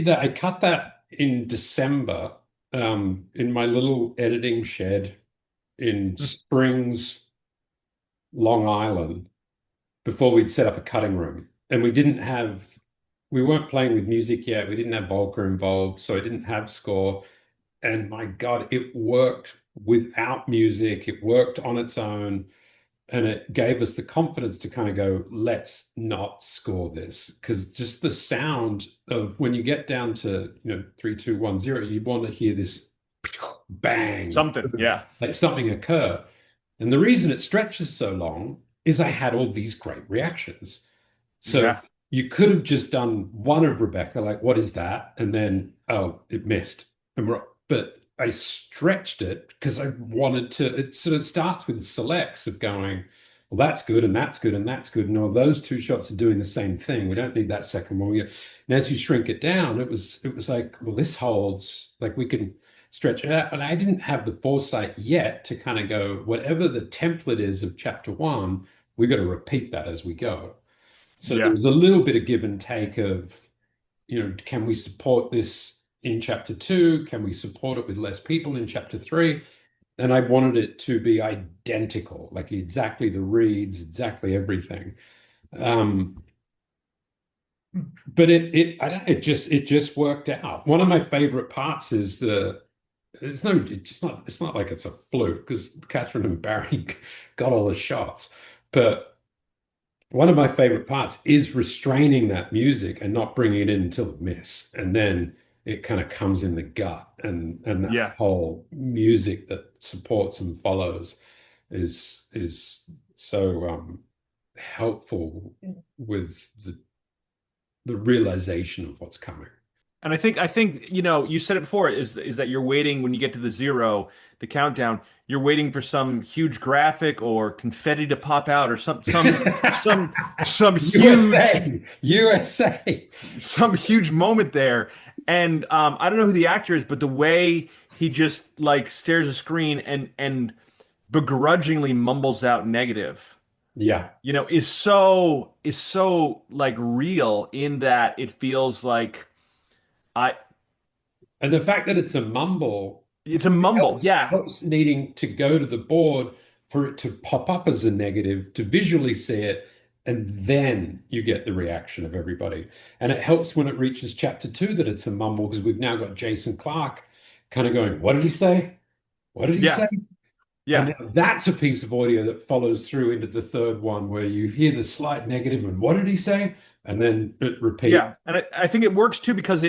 that. I cut that in December in my little editing shed in Springs, Long Island, before we'd set up a cutting room. And we weren't playing with music yet. We didn't have Volker involved, so I didn't have score. And my God, it worked without music. It worked on its own. And it gave us the confidence to kind of go, let's not score this. Because just the sound of when you get down to 3, 2, 1, 0, you want to hear this bang. Something, yeah. Like something occur. And the reason it stretches so long is I had all these great reactions. So you could have just done one of Rebecca, like, what is that? And then, oh, it missed. But I stretched it because I wanted to. It sort of starts with selects of going, well, that's good, and that's good, and that's good. And all those two shots are doing the same thing. We don't need that second one. And as you shrink it down, it was like, well, this holds. Like we can stretch it out. And I didn't have the foresight yet to kind of go, whatever the template is of chapter 1, we got to repeat that as we go. So there was a little bit of give and take of, can we support this in chapter 2? Can we support it with less people in chapter 3? and I wanted it to be identical, like exactly the reads, exactly everything. Um, but I don't, it just worked out. One of my favorite parts is it's not like it's a fluke because Kathryn and Barry got all the shots. But one of my favorite parts is restraining that music and not bringing it in until the miss, and then it kind of comes in the gut, and that Yeah. whole music that supports and follows is so helpful with the realization of what's coming. And I think, you said it before, is that you're waiting when you get to the zero, the countdown, you're waiting for some huge graphic or confetti to pop out or some huge USA. some huge moment there. And I don't know who the actor is, but the way he just like stares at the screen and begrudgingly mumbles out negative, Yeah. is so like real in that it feels like I And the fact that it's a mumble it's a mumble. Yeah. helps needing to go to the board for it to pop up as a negative, to visually see it, and then you get the reaction of everybody. And it helps when it reaches chapter 2 that it's a mumble because we've now got Jason Clarke kind of going, "What did he say? What did he Yeah. say?" And Yeah. now that's a piece of audio that follows through into the third one where you hear the slight negative and what did he say? And then it repeats. Yeah, and I think it works too because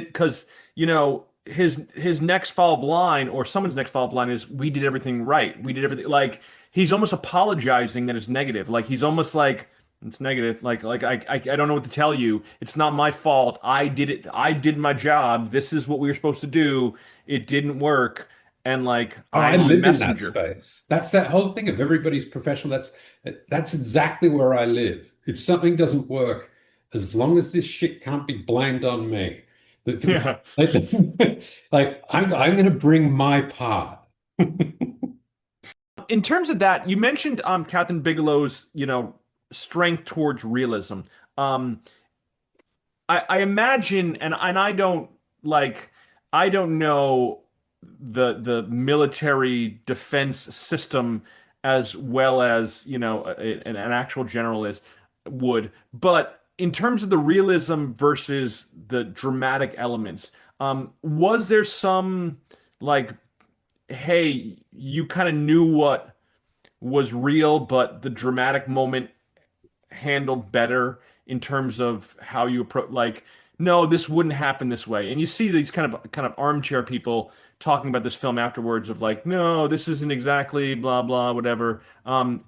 his next follow-up line or someone's next follow-up line is we did everything right. We did everything like he's almost apologizing that it's negative. Like he's almost like it's negative. Like I don't know what to tell you. It's not my fault. I did it. I did my job. This is what we were supposed to do. It didn't work. And like Oh, I I'm a live in that messenger. space. That's that whole thing of everybody's professional. That's exactly where I live. If something doesn't work, as long as this shit can't be blamed on me, Yeah. like I'm going to bring my part. In terms of that, you mentioned Kathryn Bigelow's, strength towards realism. Um, I imagine, and I don't know the military defense system as well as an actual general would, but in terms of the realism versus the dramatic elements, was there some like, hey, you kind of knew what was real, but the dramatic moment handled better in terms of how you approach like no, this wouldn't happen this way. And you see these kind of armchair people talking about this film afterwards of like, no, this isn't exactly blah blah whatever.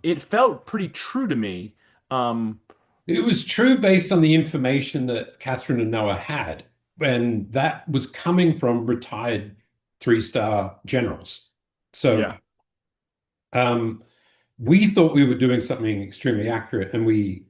It felt pretty true to me. um It was true based on the information that Catherine and Noah had, and that was coming from retired three-star generals. So yeah. um, we thought we were doing something extremely accurate, and we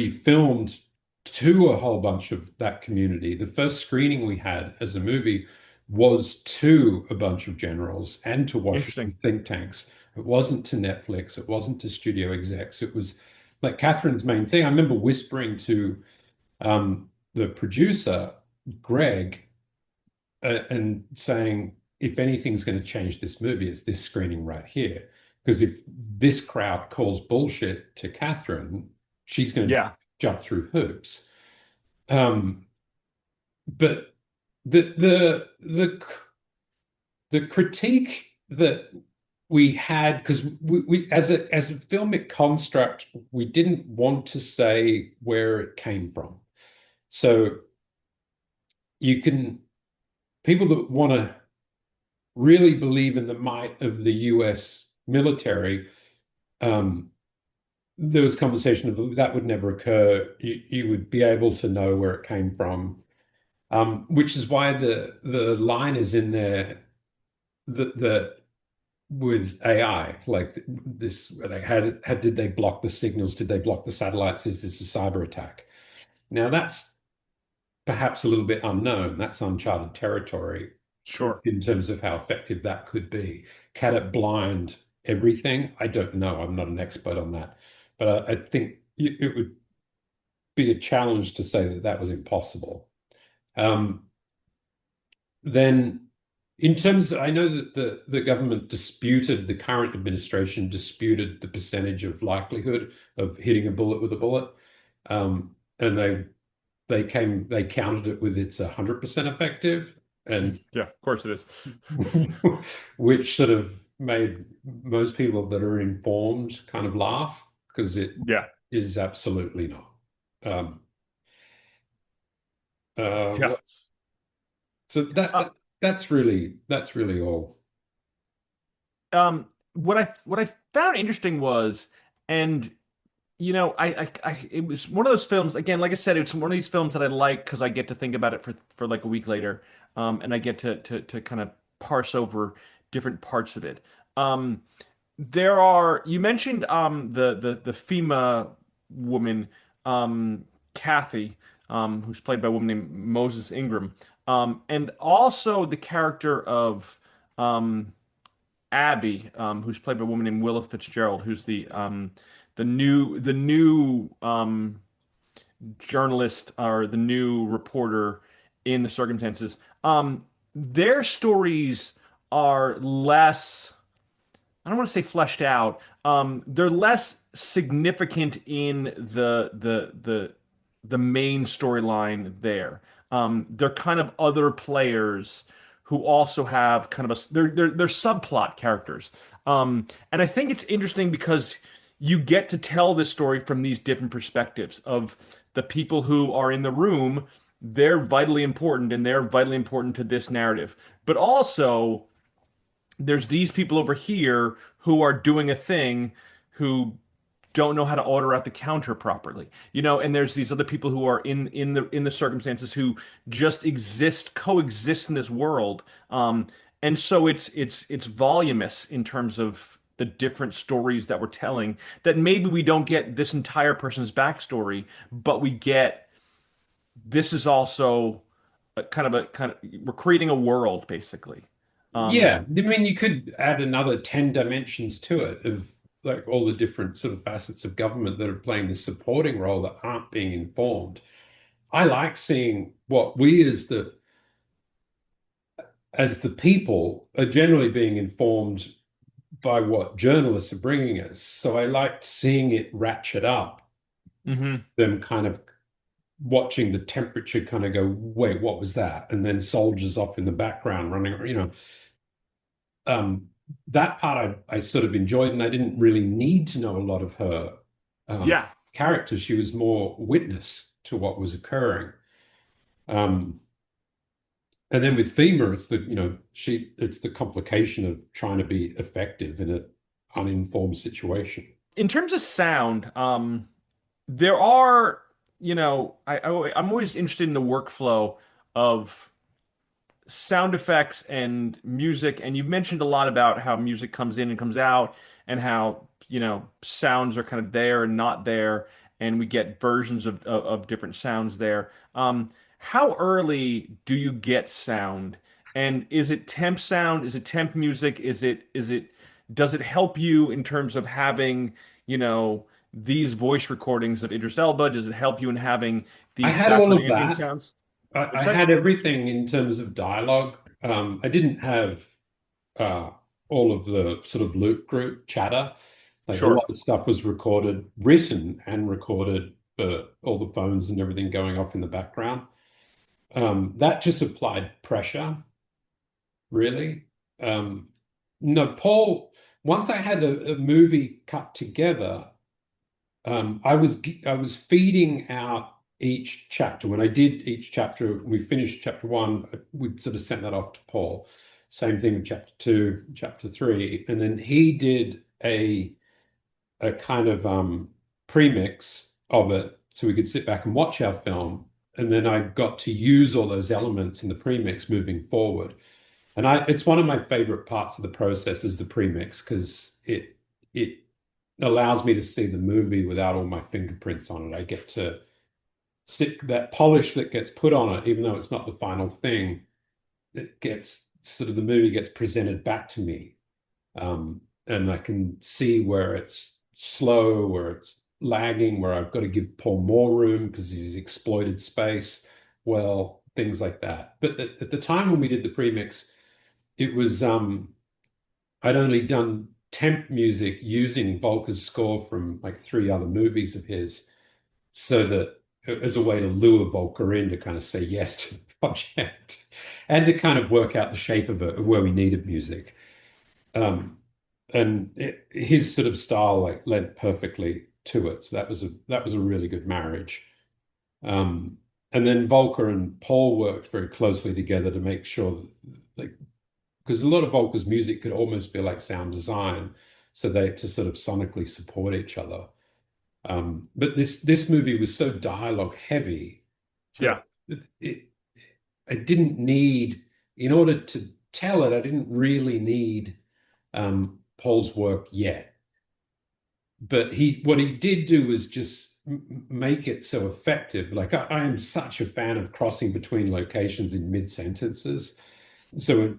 filmed to a whole bunch of that community. The first screening we had as a movie was to a bunch of generals and to Washington Interesting. think tanks. It wasn't to Netflix. It wasn't to studio execs. It was like Catherine's main thing. I remember whispering to the producer, Greg, and saying, if anything's going to change this movie, it's this screening right here. Because if this crowd calls bullshit to Kathryn, she's going to Yeah. jump through hoops. Um, but the critique that we had, because we as a filmic construct, we didn't want to say where it came from. So you can people that want to really believe in the might of the US military, there was conversation of that would never occur. You would be able to know where it came from, which is why the line is in there that with AI, like this, like how did they block the signals? Did they block the satellites? Is this a cyber attack? Now that's perhaps a little bit unknown. That's uncharted territory Sure. in terms of how effective that could be. Can it blind everything? I don't know. I'm not an expert on that, but I think it would be a challenge to say that that was impossible. Then In terms, I know that the government disputed, the current administration disputed the percentage of likelihood of hitting a bullet with a bullet, and they counted it with it's 100% effective, and Yeah, of course it is. which sort of made most people that are informed kind of laugh because it Yeah. is absolutely not. Um, Yeah. so that's really all. What I found interesting was, and it was one of those films, again, like I said, it's one of these films that I like because I get to think about it for like a week later, and I get to kind of parse over different parts of it. Um, you mentioned the FEMA woman, Kathy, who's played by a woman named Moses Ingram, and also the character of Abby, who's played by a woman named Willa Fitzgerald, who's the new journalist or the new reporter in the circumstances. Their stories are less, I don't want to say fleshed out. They're less significant in the main storyline there. They're kind of other players who also have kind of they're subplot characters. And I think it's interesting because you get to tell this story from these different perspectives of the people who are in the room. They're vitally important and they're vitally important to this narrative. But also, there's these people over here who are doing a thing who don't know how to order out the counter properly, and there's these other people who are in the circumstances who just coexist in this world, and so it's voluminous in terms of the different stories that we're telling, that maybe we don't get this entire person's backstory, but we get, this is also we're creating a world basically. Yeah, I mean, you could add another 10 dimensions to it of like all the different sort of facets of government that are playing the supporting role that aren't being informed. I like seeing what we as the people are generally being informed by what journalists are bringing us. So I liked seeing it ratchet up, them kind of watching the temperature kind of go, wait, what was that? And then soldiers off in the background running, that part I sort of enjoyed, and I didn't really need to know a lot of her Yeah. character. She was more witness to what was occurring. And then with FEMA, it's the complication of trying to be effective in an uninformed situation. In terms of sound, there are, I'm always interested in the workflow of sound effects and music, and you've mentioned a lot about how music comes in and comes out, and how sounds are kind of there and not there, and we get versions of different sounds there. How early do you get sound, and is it temp sound? Is it temp music? Does it help you in terms of having these voice recordings of Idris Elba? Does it help you in having I these had all background of ambient that. sounds? I had everything in terms of dialogue. I didn't have all of the sort of loop group chatter. Like a Sure. lot of stuff was written and recorded for all the phones and everything going off in the background. That just applied pressure, really. No, Paul, once I had a movie cut together, I was feeding out each chapter. When I did each chapter, we finished chapter one, we'd sort of sent that off to Paul. Same thing with chapter two, chapter three, and then he did a kind of premix of it so we could sit back and watch our film. And then I got to use all those elements in the premix moving forward. And it's one of my favorite parts of the process is the premix, because it allows me to see the movie without all my fingerprints on it. I get to sit, that polish that gets put on it, even though it's not the final thing, it gets sort of, the movie gets presented back to me. And I can see where it's slow, where it's lagging, where I've got to give Paul more room because he's exploited space, well, things like that. But at the time when we did the premix, it was I'd only done temp music using Volker's score from like three other movies of his, so that as a way to lure Volker in to kind of say yes to the project and to kind of work out the shape of it, of where we needed music. Um, and his sort of style like led perfectly to it. So that was a really good marriage. Um, and then Volker and Paul worked very closely together to make sure that, like, because a lot of Volker's music could almost feel like sound design, so they to sort of sonically support each other. But this movie was so dialogue heavy. Yeah. It I didn't need, in order to tell it, I didn't really need Paul's work yet. But what he did do was just make it so effective. Like I am such a fan of crossing between locations in mid sentences. So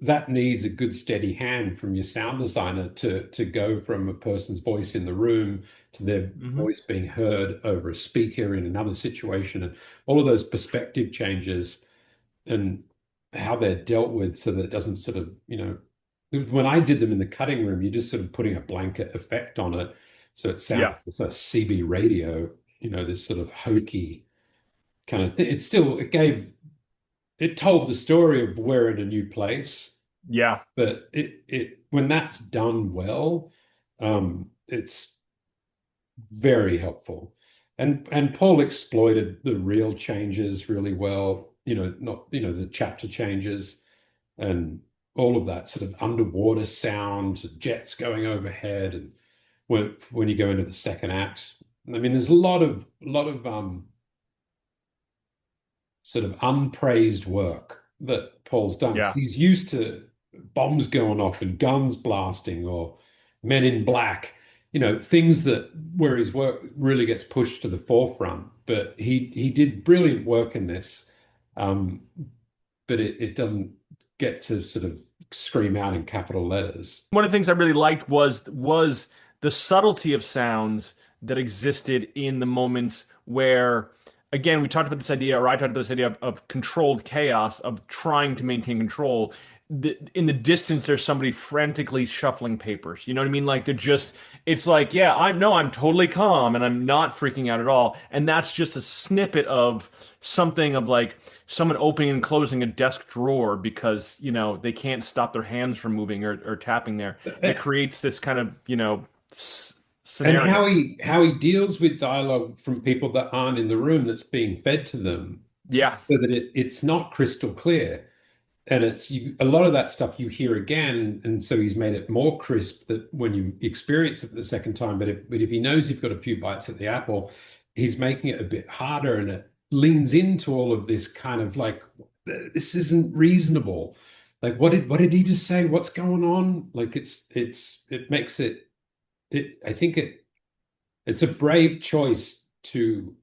that needs a good steady hand from your sound designer to go from a person's voice in the room to their voice being heard over a speaker in another situation, and all of those perspective changes and how they're dealt with, so that it doesn't sort of, when I did them in the cutting room, you're just sort of putting a blanket effect on it, so it sounds like it's a CB radio, this sort of hokey kind of thing. It told the story of we're in a new place. Yeah. But it when that's done well, it's very helpful. And Paul exploited the real changes really well, not, the chapter changes and all of that sort of underwater sound, jets going overhead, and when you go into the second act. I mean, there's a lot of sort of unpraised work that Paul's done. Yeah. He's used to bombs going off and guns blasting or Men in Black, things where his work really gets pushed to the forefront. But he did brilliant work in this, but it doesn't get to sort of scream out in capital letters. One of the things I really liked was the subtlety of sounds that existed in the moments where, again, we talked about this idea, or I talked about this idea of controlled chaos, of trying to maintain control. In the distance, there's somebody frantically shuffling papers. You know what I mean? Like it's like, yeah, I'm totally calm and I'm not freaking out at all. And that's just a snippet of something, of like someone opening and closing a desk drawer because, they can't stop their hands from moving or tapping there. It creates this kind of, scenario. And how he deals with dialogue from people that aren't in the room, that's being fed to them. Yeah. So that it's not crystal clear. And a lot of that stuff you hear again, and so he's made it more crisp that when you experience it for the second time. But if he knows you've got a few bites at the apple, he's making it a bit harder, and it leans into all of this kind of like, this isn't reasonable. Like, what did he just say? What's going on? Like, it makes it. I think it's a brave choice to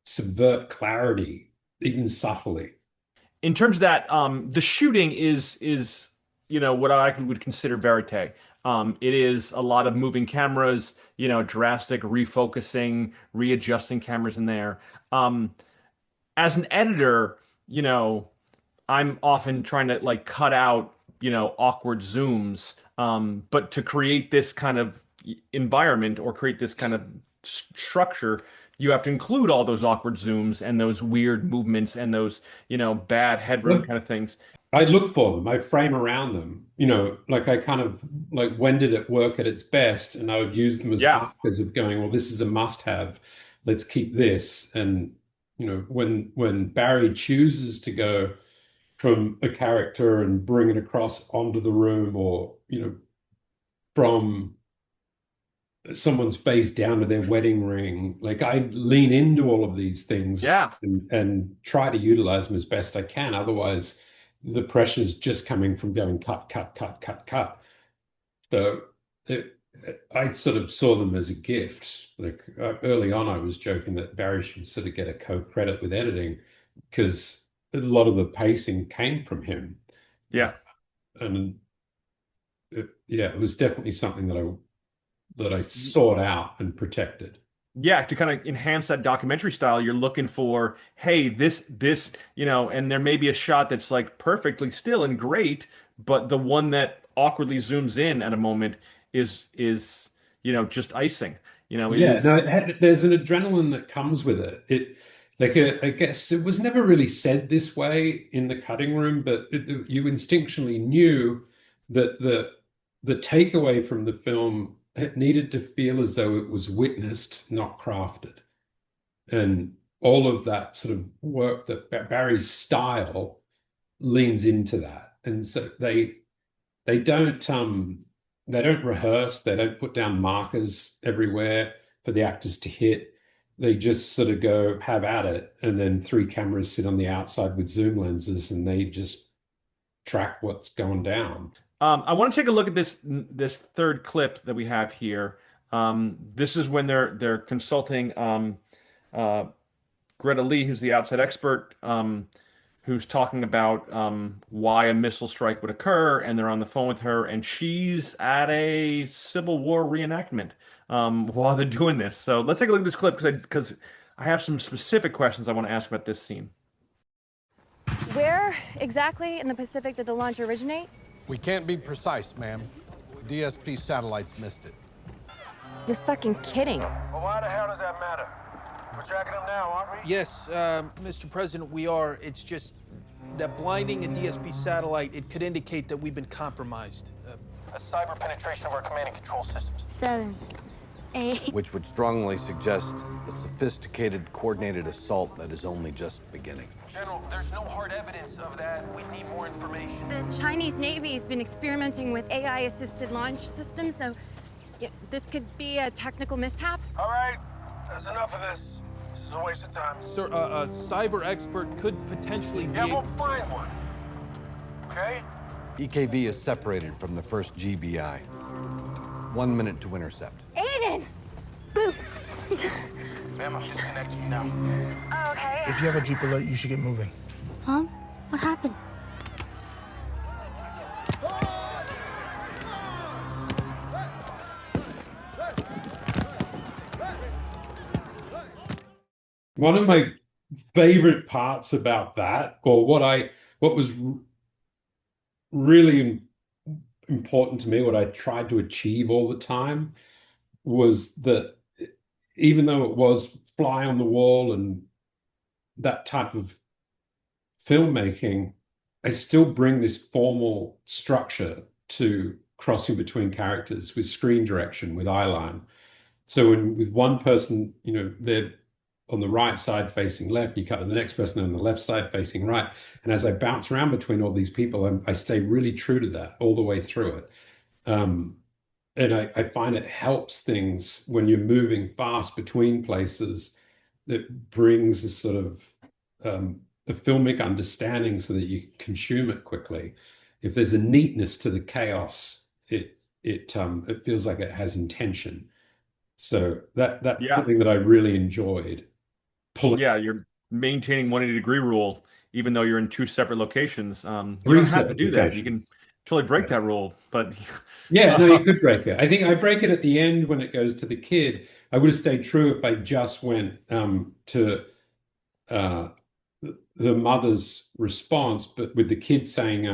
subvert clarity, even subtly. In terms of that, the shooting is what I would consider verite. It is a lot of moving cameras, drastic refocusing, readjusting cameras in there. As an editor, I'm often trying to like cut out, awkward zooms. But to create this kind of environment or create this kind of structure, you have to include all those awkward zooms and those weird movements and those, bad headroom kind of things. I look for them. I frame around them. Like I kind of like, when did it work at its best? And I would use them as markers of going, well, this is a must-have. Let's keep this. And when Barry chooses to go from a character and bring it across onto the room, or from someone's face down to their wedding ring, like I lean into all of these things, and try to utilize them as best I can. Otherwise, the pressure's just coming from going cut, cut, cut, cut, cut. So I sort of saw them as a gift. Like early on, I was joking that Barry should sort of get a co-credit with editing, because a lot of the pacing came from him. Yeah. And it was definitely something that I sought out and protected. Yeah, to kind of enhance that documentary style, you're looking for, hey, and there may be a shot that's like perfectly still and great, but the one that awkwardly zooms in at a moment is just icing. It Yeah, no, is. there's an adrenaline that comes with it. I guess it was never really said this way in the cutting room, but you instinctually knew that the takeaway from the film, it needed to feel as though it was witnessed, not crafted. And all of that sort of work that Barry's style leans into that. And so they don't they don't rehearse, they don't put down markers everywhere for the actors to hit. They just sort of go have at it, and then three cameras sit on the outside with zoom lenses, and they just track what's going down. I want to take a look at this third clip that we have here. This is when they're consulting uh, Greta Lee, who's the outside expert, who's talking about why a missile strike would occur, and they're on the phone with her, and she's at a Civil War reenactment while they're doing this. So let's take a look at this clip because I have some specific questions I want to ask about this scene. Where exactly in the Pacific did the launch originate? We can't be precise, ma'am. DSP satellites missed it. You're fucking kidding. Well, why the hell does that matter? We're tracking them now, aren't we? Yes, Mr. President, we are. It's just that blinding a DSP satellite, it could indicate that we've been compromised. A cyber penetration of our command and control systems. 7, 8. Which would strongly suggest a sophisticated, coordinated assault that is only just beginning. General, there's no hard evidence of that. We need more information. The Chinese Navy has been experimenting with AI-assisted launch systems, so this could be a technical mishap. All right, that's enough of this. This is a waste of time. Sir, a cyber expert could potentially be... Yeah, we'll find one. Okay? EKV is separated from the first GBI. 1 minute to intercept. Aiden! Ma'am, I'm disconnecting you now. Oh, okay. If you have a Jeep alert, you should get moving. Huh? What happened? One of my favorite parts about that, or what was really important to me, what I tried to achieve all the time, was that even though it was fly on the wall and that type of filmmaking, I still bring this formal structure to crossing between characters with screen direction, with eyeline. So with one person, they're on the right side facing left, you cut to the next person on the left side facing right. And as I bounce around between all these people, I stay really true to that all the way through it. And I find it helps things when you're moving fast between places, that brings a sort of a filmic understanding so that you consume it quickly. If there's a neatness to the chaos, it feels like it has intention. So that's something that I really enjoyed. Yeah, you're maintaining 180-degree rule, even though you're in two separate locations. You don't have to do that. You can totally break that rule, but yeah, no, you could break it. I think I break it at the end when it goes to the kid. I would have stayed true if I just went to the mother's response, but with the kid saying,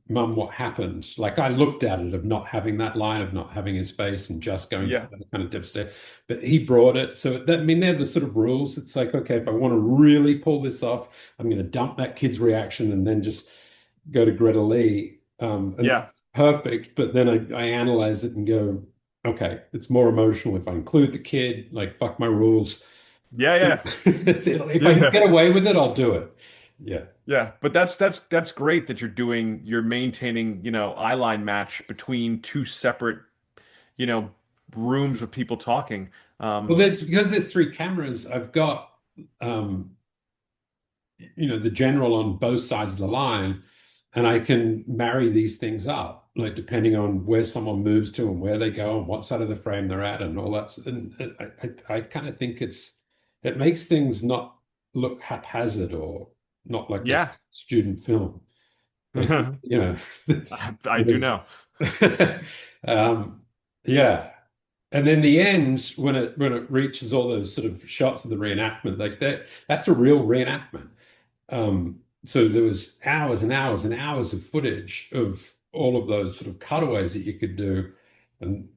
"Mum, what happened?" Like I looked at it of not having that line, of not having his face, and just going kind of devastated. But he brought it. So they're the sort of rules. It's like, okay, if I want to really pull this off, I'm going to dump that kid's reaction and then just go to Greta Lee. Perfect. But then I analyze it and go, okay, it's more emotional if I include the kid. Like, fuck my rules. If I can get away with it, I'll do it. Yeah, but that's great that you're maintaining, eyeline match between two separate, rooms of people talking. Well, because there's three cameras, I've got the general on both sides of the line, and I can marry these things up, like depending on where someone moves to and where they go and what side of the frame they're at and all that. And I kind of think it makes things not look haphazard or not like a student film. But, I do know. Yeah. And then the end, when it reaches all those sort of shots of the reenactment, like that's a real reenactment. So there was hours and hours and hours of footage of all of those sort of cutaways that you could do, and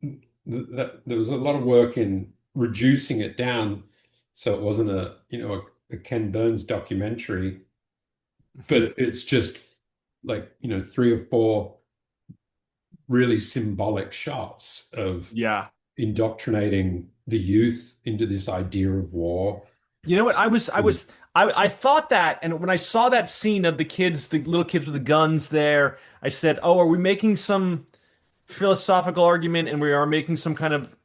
there was a lot of work in reducing it down so it wasn't a Ken Burns documentary, but it's just like 3 or 4 really symbolic shots of indoctrinating the youth into this idea of war. You know what? I thought that, and when I saw that scene of the kids, the little kids with the guns there, I said, "Oh, are we making some philosophical argument, and we are making some kind of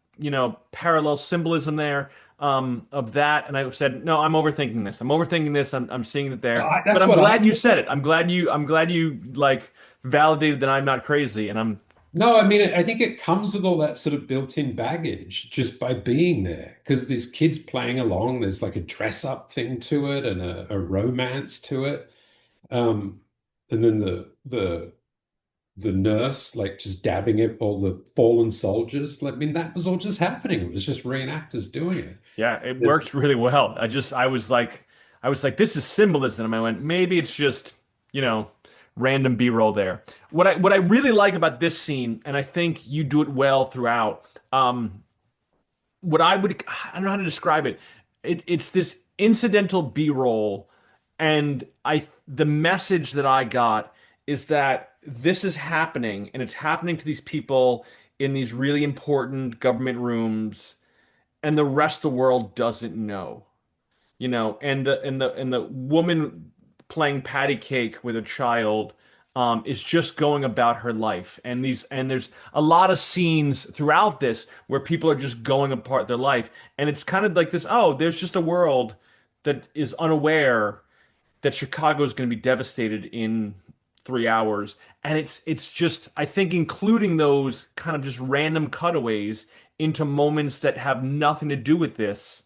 parallel symbolism there of that?" And I said, "No, I'm overthinking this. I'm overthinking this. I'm seeing it there." But I'm glad you said it. I'm glad you like validated that I'm not crazy, and I'm. No, I mean, I think it comes with all that sort of built-in baggage just by being there, because there's kids playing along. There's like a dress-up thing to it and a romance to it. And then the nurse like just dabbing at all the fallen soldiers. I mean, that was all just happening. It was just reenactors doing it. Yeah, it works really well. I was like, this is symbolism. And I went, maybe it's just, random B-roll there. What I really like about this scene, and I think you do it well throughout, I don't know how to describe it. It's this incidental B-roll, and the message that I got is that this is happening, and it's happening to these people in these really important government rooms, and the rest of the world doesn't know. And the woman playing patty cake with a child is just going about her life. And there's a lot of scenes throughout this where people are just going apart their life. And it's kind of like this, oh, there's just a world that is unaware that Chicago is going to be devastated in 3 hours. And it's just, I think, including those kind of just random cutaways into moments that have nothing to do with this,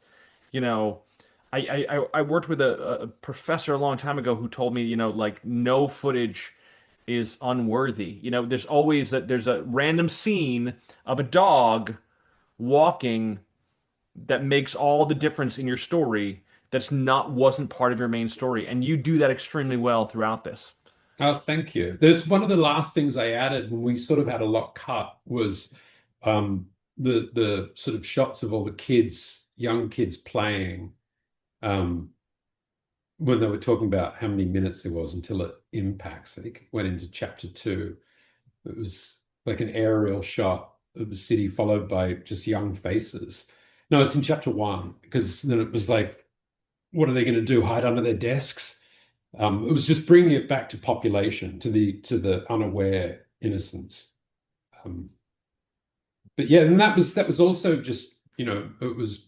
I worked with a professor a long time ago who told me, like no footage is unworthy. There's a random scene of a dog walking that makes all the difference in your story wasn't part of your main story. And you do that extremely well throughout this. Oh, thank you. There's one of the last things I added when we sort of had a lot cut was the sort of shots of all the young kids playing. When they were talking about how many minutes there was until it impacts, I think it went into chapter 2. It was like an aerial shot of the city followed by just young faces. No, it's in chapter 1, because then it was like, what are they going to do? Hide under their desks? It was just bringing it back to population, to the unaware innocence. But yeah, and that was also just, it was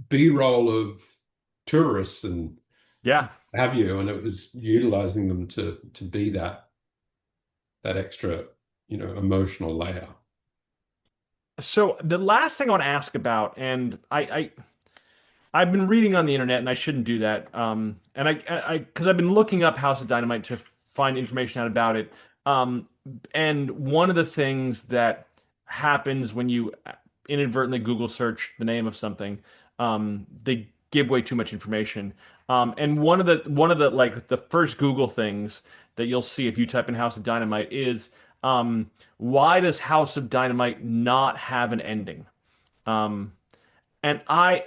B-roll of tourists and have you, and it was utilizing them to be that extra emotional layer. So the last thing I want to ask about, and I've been reading on the internet, and I shouldn't do that, and because I've been looking up House of Dynamite to find information out about it, and one of the things that happens when you inadvertently Google search the name of something, they give way too much information. And one of the like the first Google things that you'll see if you type in House of Dynamite is why does House of Dynamite not have an ending? And I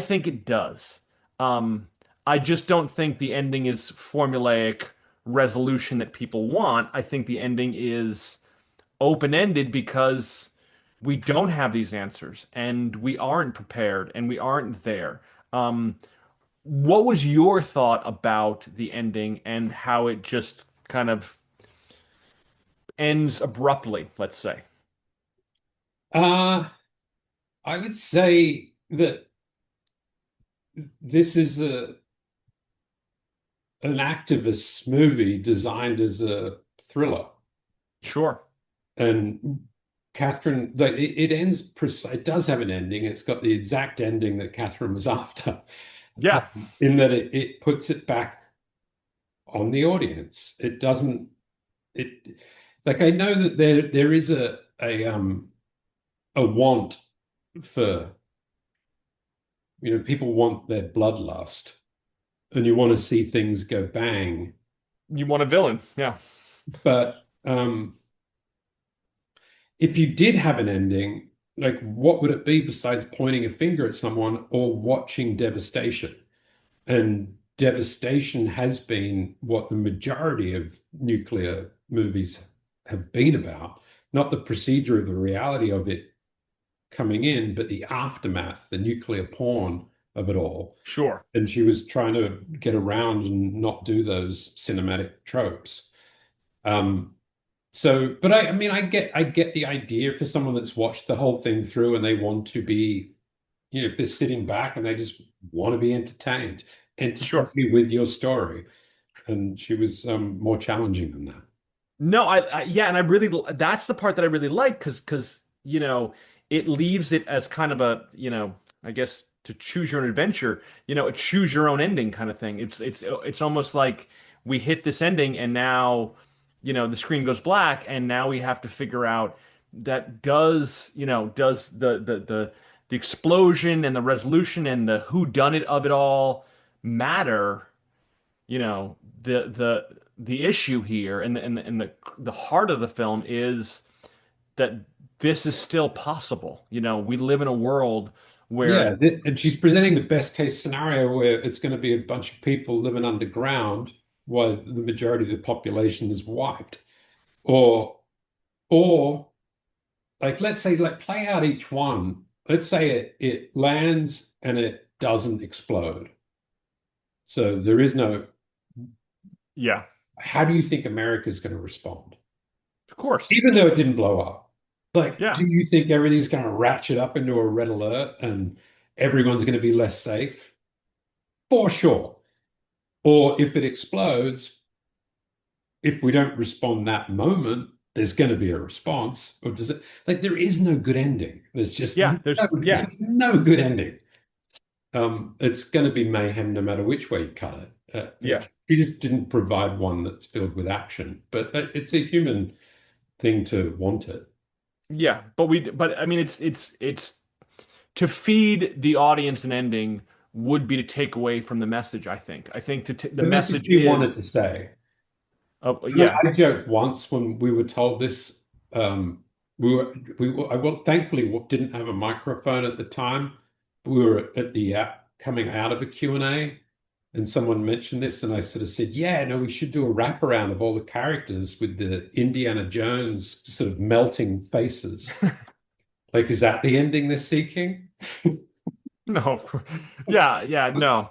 think it does. I just don't think the ending is formulaic resolution that people want. I think the ending is open-ended because we don't have these answers and we aren't prepared and we aren't there. What was your thought about the ending and how it just kind of ends abruptly, let's say? I would say that this is an activist movie designed as a thriller. Sure. And Kathryn, it ends it does have an ending. It's got the exact ending that Kathryn was after. Yeah. In that it puts it back on the audience. It doesn't. Like, I know that there is a want for, people want their bloodlust, and you want to see things go bang. You want a villain, yeah. But if you did have an ending, like what would it be besides pointing a finger at someone or watching devastation? And devastation has been what the majority of nuclear movies have been about, not the procedure of the reality of it coming in, but the aftermath, the nuclear porn of it all. Sure. And she was trying to get around and not do those cinematic tropes. But I mean, I get the idea for someone that's watched the whole thing through and they want to be, if they're sitting back and they just want to be entertained Sure. with your story. And she was more challenging than that. No, yeah, and that's the part that I really like because it leaves it as kind of a I guess to choose your own adventure, a choose your own ending kind of thing. It's almost like we hit this ending and now the screen goes black and now we have to figure out that does the explosion and the resolution and the whodunit of it all matter? The issue here and the heart of the film is that this is still possible. We live in a world where and she's presenting the best case scenario where it's going to be a bunch of people living underground while the majority of the population is wiped, or like let's say like play out each one. Let's say it lands and it doesn't explode, so there is no. Yeah. How do you think America is going to respond? Of course. Even though it didn't blow up. Like, yeah. Do you think everything's going to ratchet up into a red alert and everyone's going to be less safe? For sure. Or if it explodes, if we don't respond that moment, there's going to be a response. Or does it, like, there is no good ending. There's just there's no good ending. It's going to be mayhem no matter which way you cut it. She just didn't provide one that's filled with action, but it's a human thing to want it. Yeah, but I mean, it's to feed the audience an ending would be to take away from the message. I think the message you is wanted to say. Yeah, I joked once when we were told this. I thankfully didn't have a microphone at the time. We were at the coming out of a Q&A. And someone mentioned this, and I sort of said, yeah, no, we should do a wraparound of all the characters with the Indiana Jones sort of melting faces. Like, is that the ending they're seeking? No, of course. Yeah, no.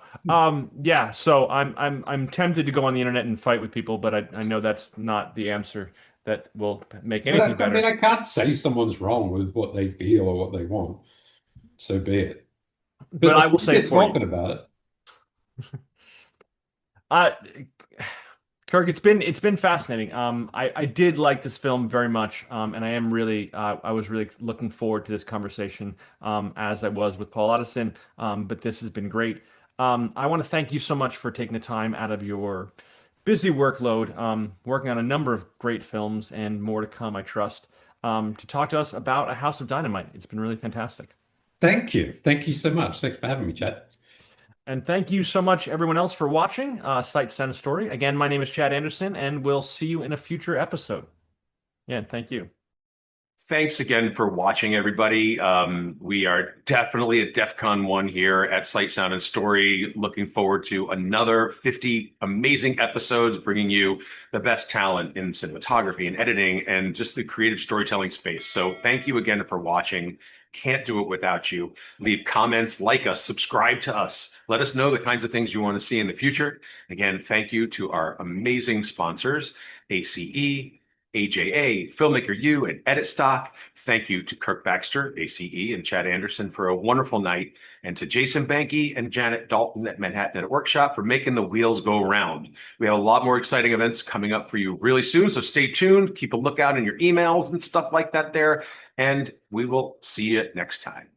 Yeah, so I'm tempted to go on the internet and fight with people, but I know that's not the answer that will make anything better. I mean, I can't say someone's wrong with what they feel or what they want. So be it. But I will say for talking about it. Kirk, it's been fascinating. I did like this film very much, and I was really looking forward to this conversation, as I was with Paul Addison. But this has been great. I want to thank you so much for taking the time out of your busy workload, working on a number of great films and more to come, I trust, to talk to us about A House of Dynamite. It's been really fantastic. Thank you. Thank you so much. Thanks for having me, Chad. And thank you so much, everyone else, for watching Sight, Sound, and Story. Again, my name is Chad Anderson, and we'll see you in a future episode. Yeah, thank you. Thanks again for watching, everybody. We are definitely at DEF CON 1 here at Sight, Sound, and Story. Looking forward to another 50 amazing episodes, bringing you the best talent in cinematography and editing and just the creative storytelling space. So thank you again for watching. Can't do it without you. Leave comments, like us, subscribe to us. Let us know the kinds of things you want to see in the future. Again, thank you to our amazing sponsors, ACE, AJA, Filmmaker U, and Edit Stock. Thank you to Kirk Baxter, ACE, and Chad Anderson for a wonderful night, and to Jason Banke and Janet Dalton at Manhattan Edit Workshop for making the wheels go round. We have a lot more exciting events coming up for you really soon, so stay tuned. Keep a lookout in your emails and stuff like that there, and we will see you next time.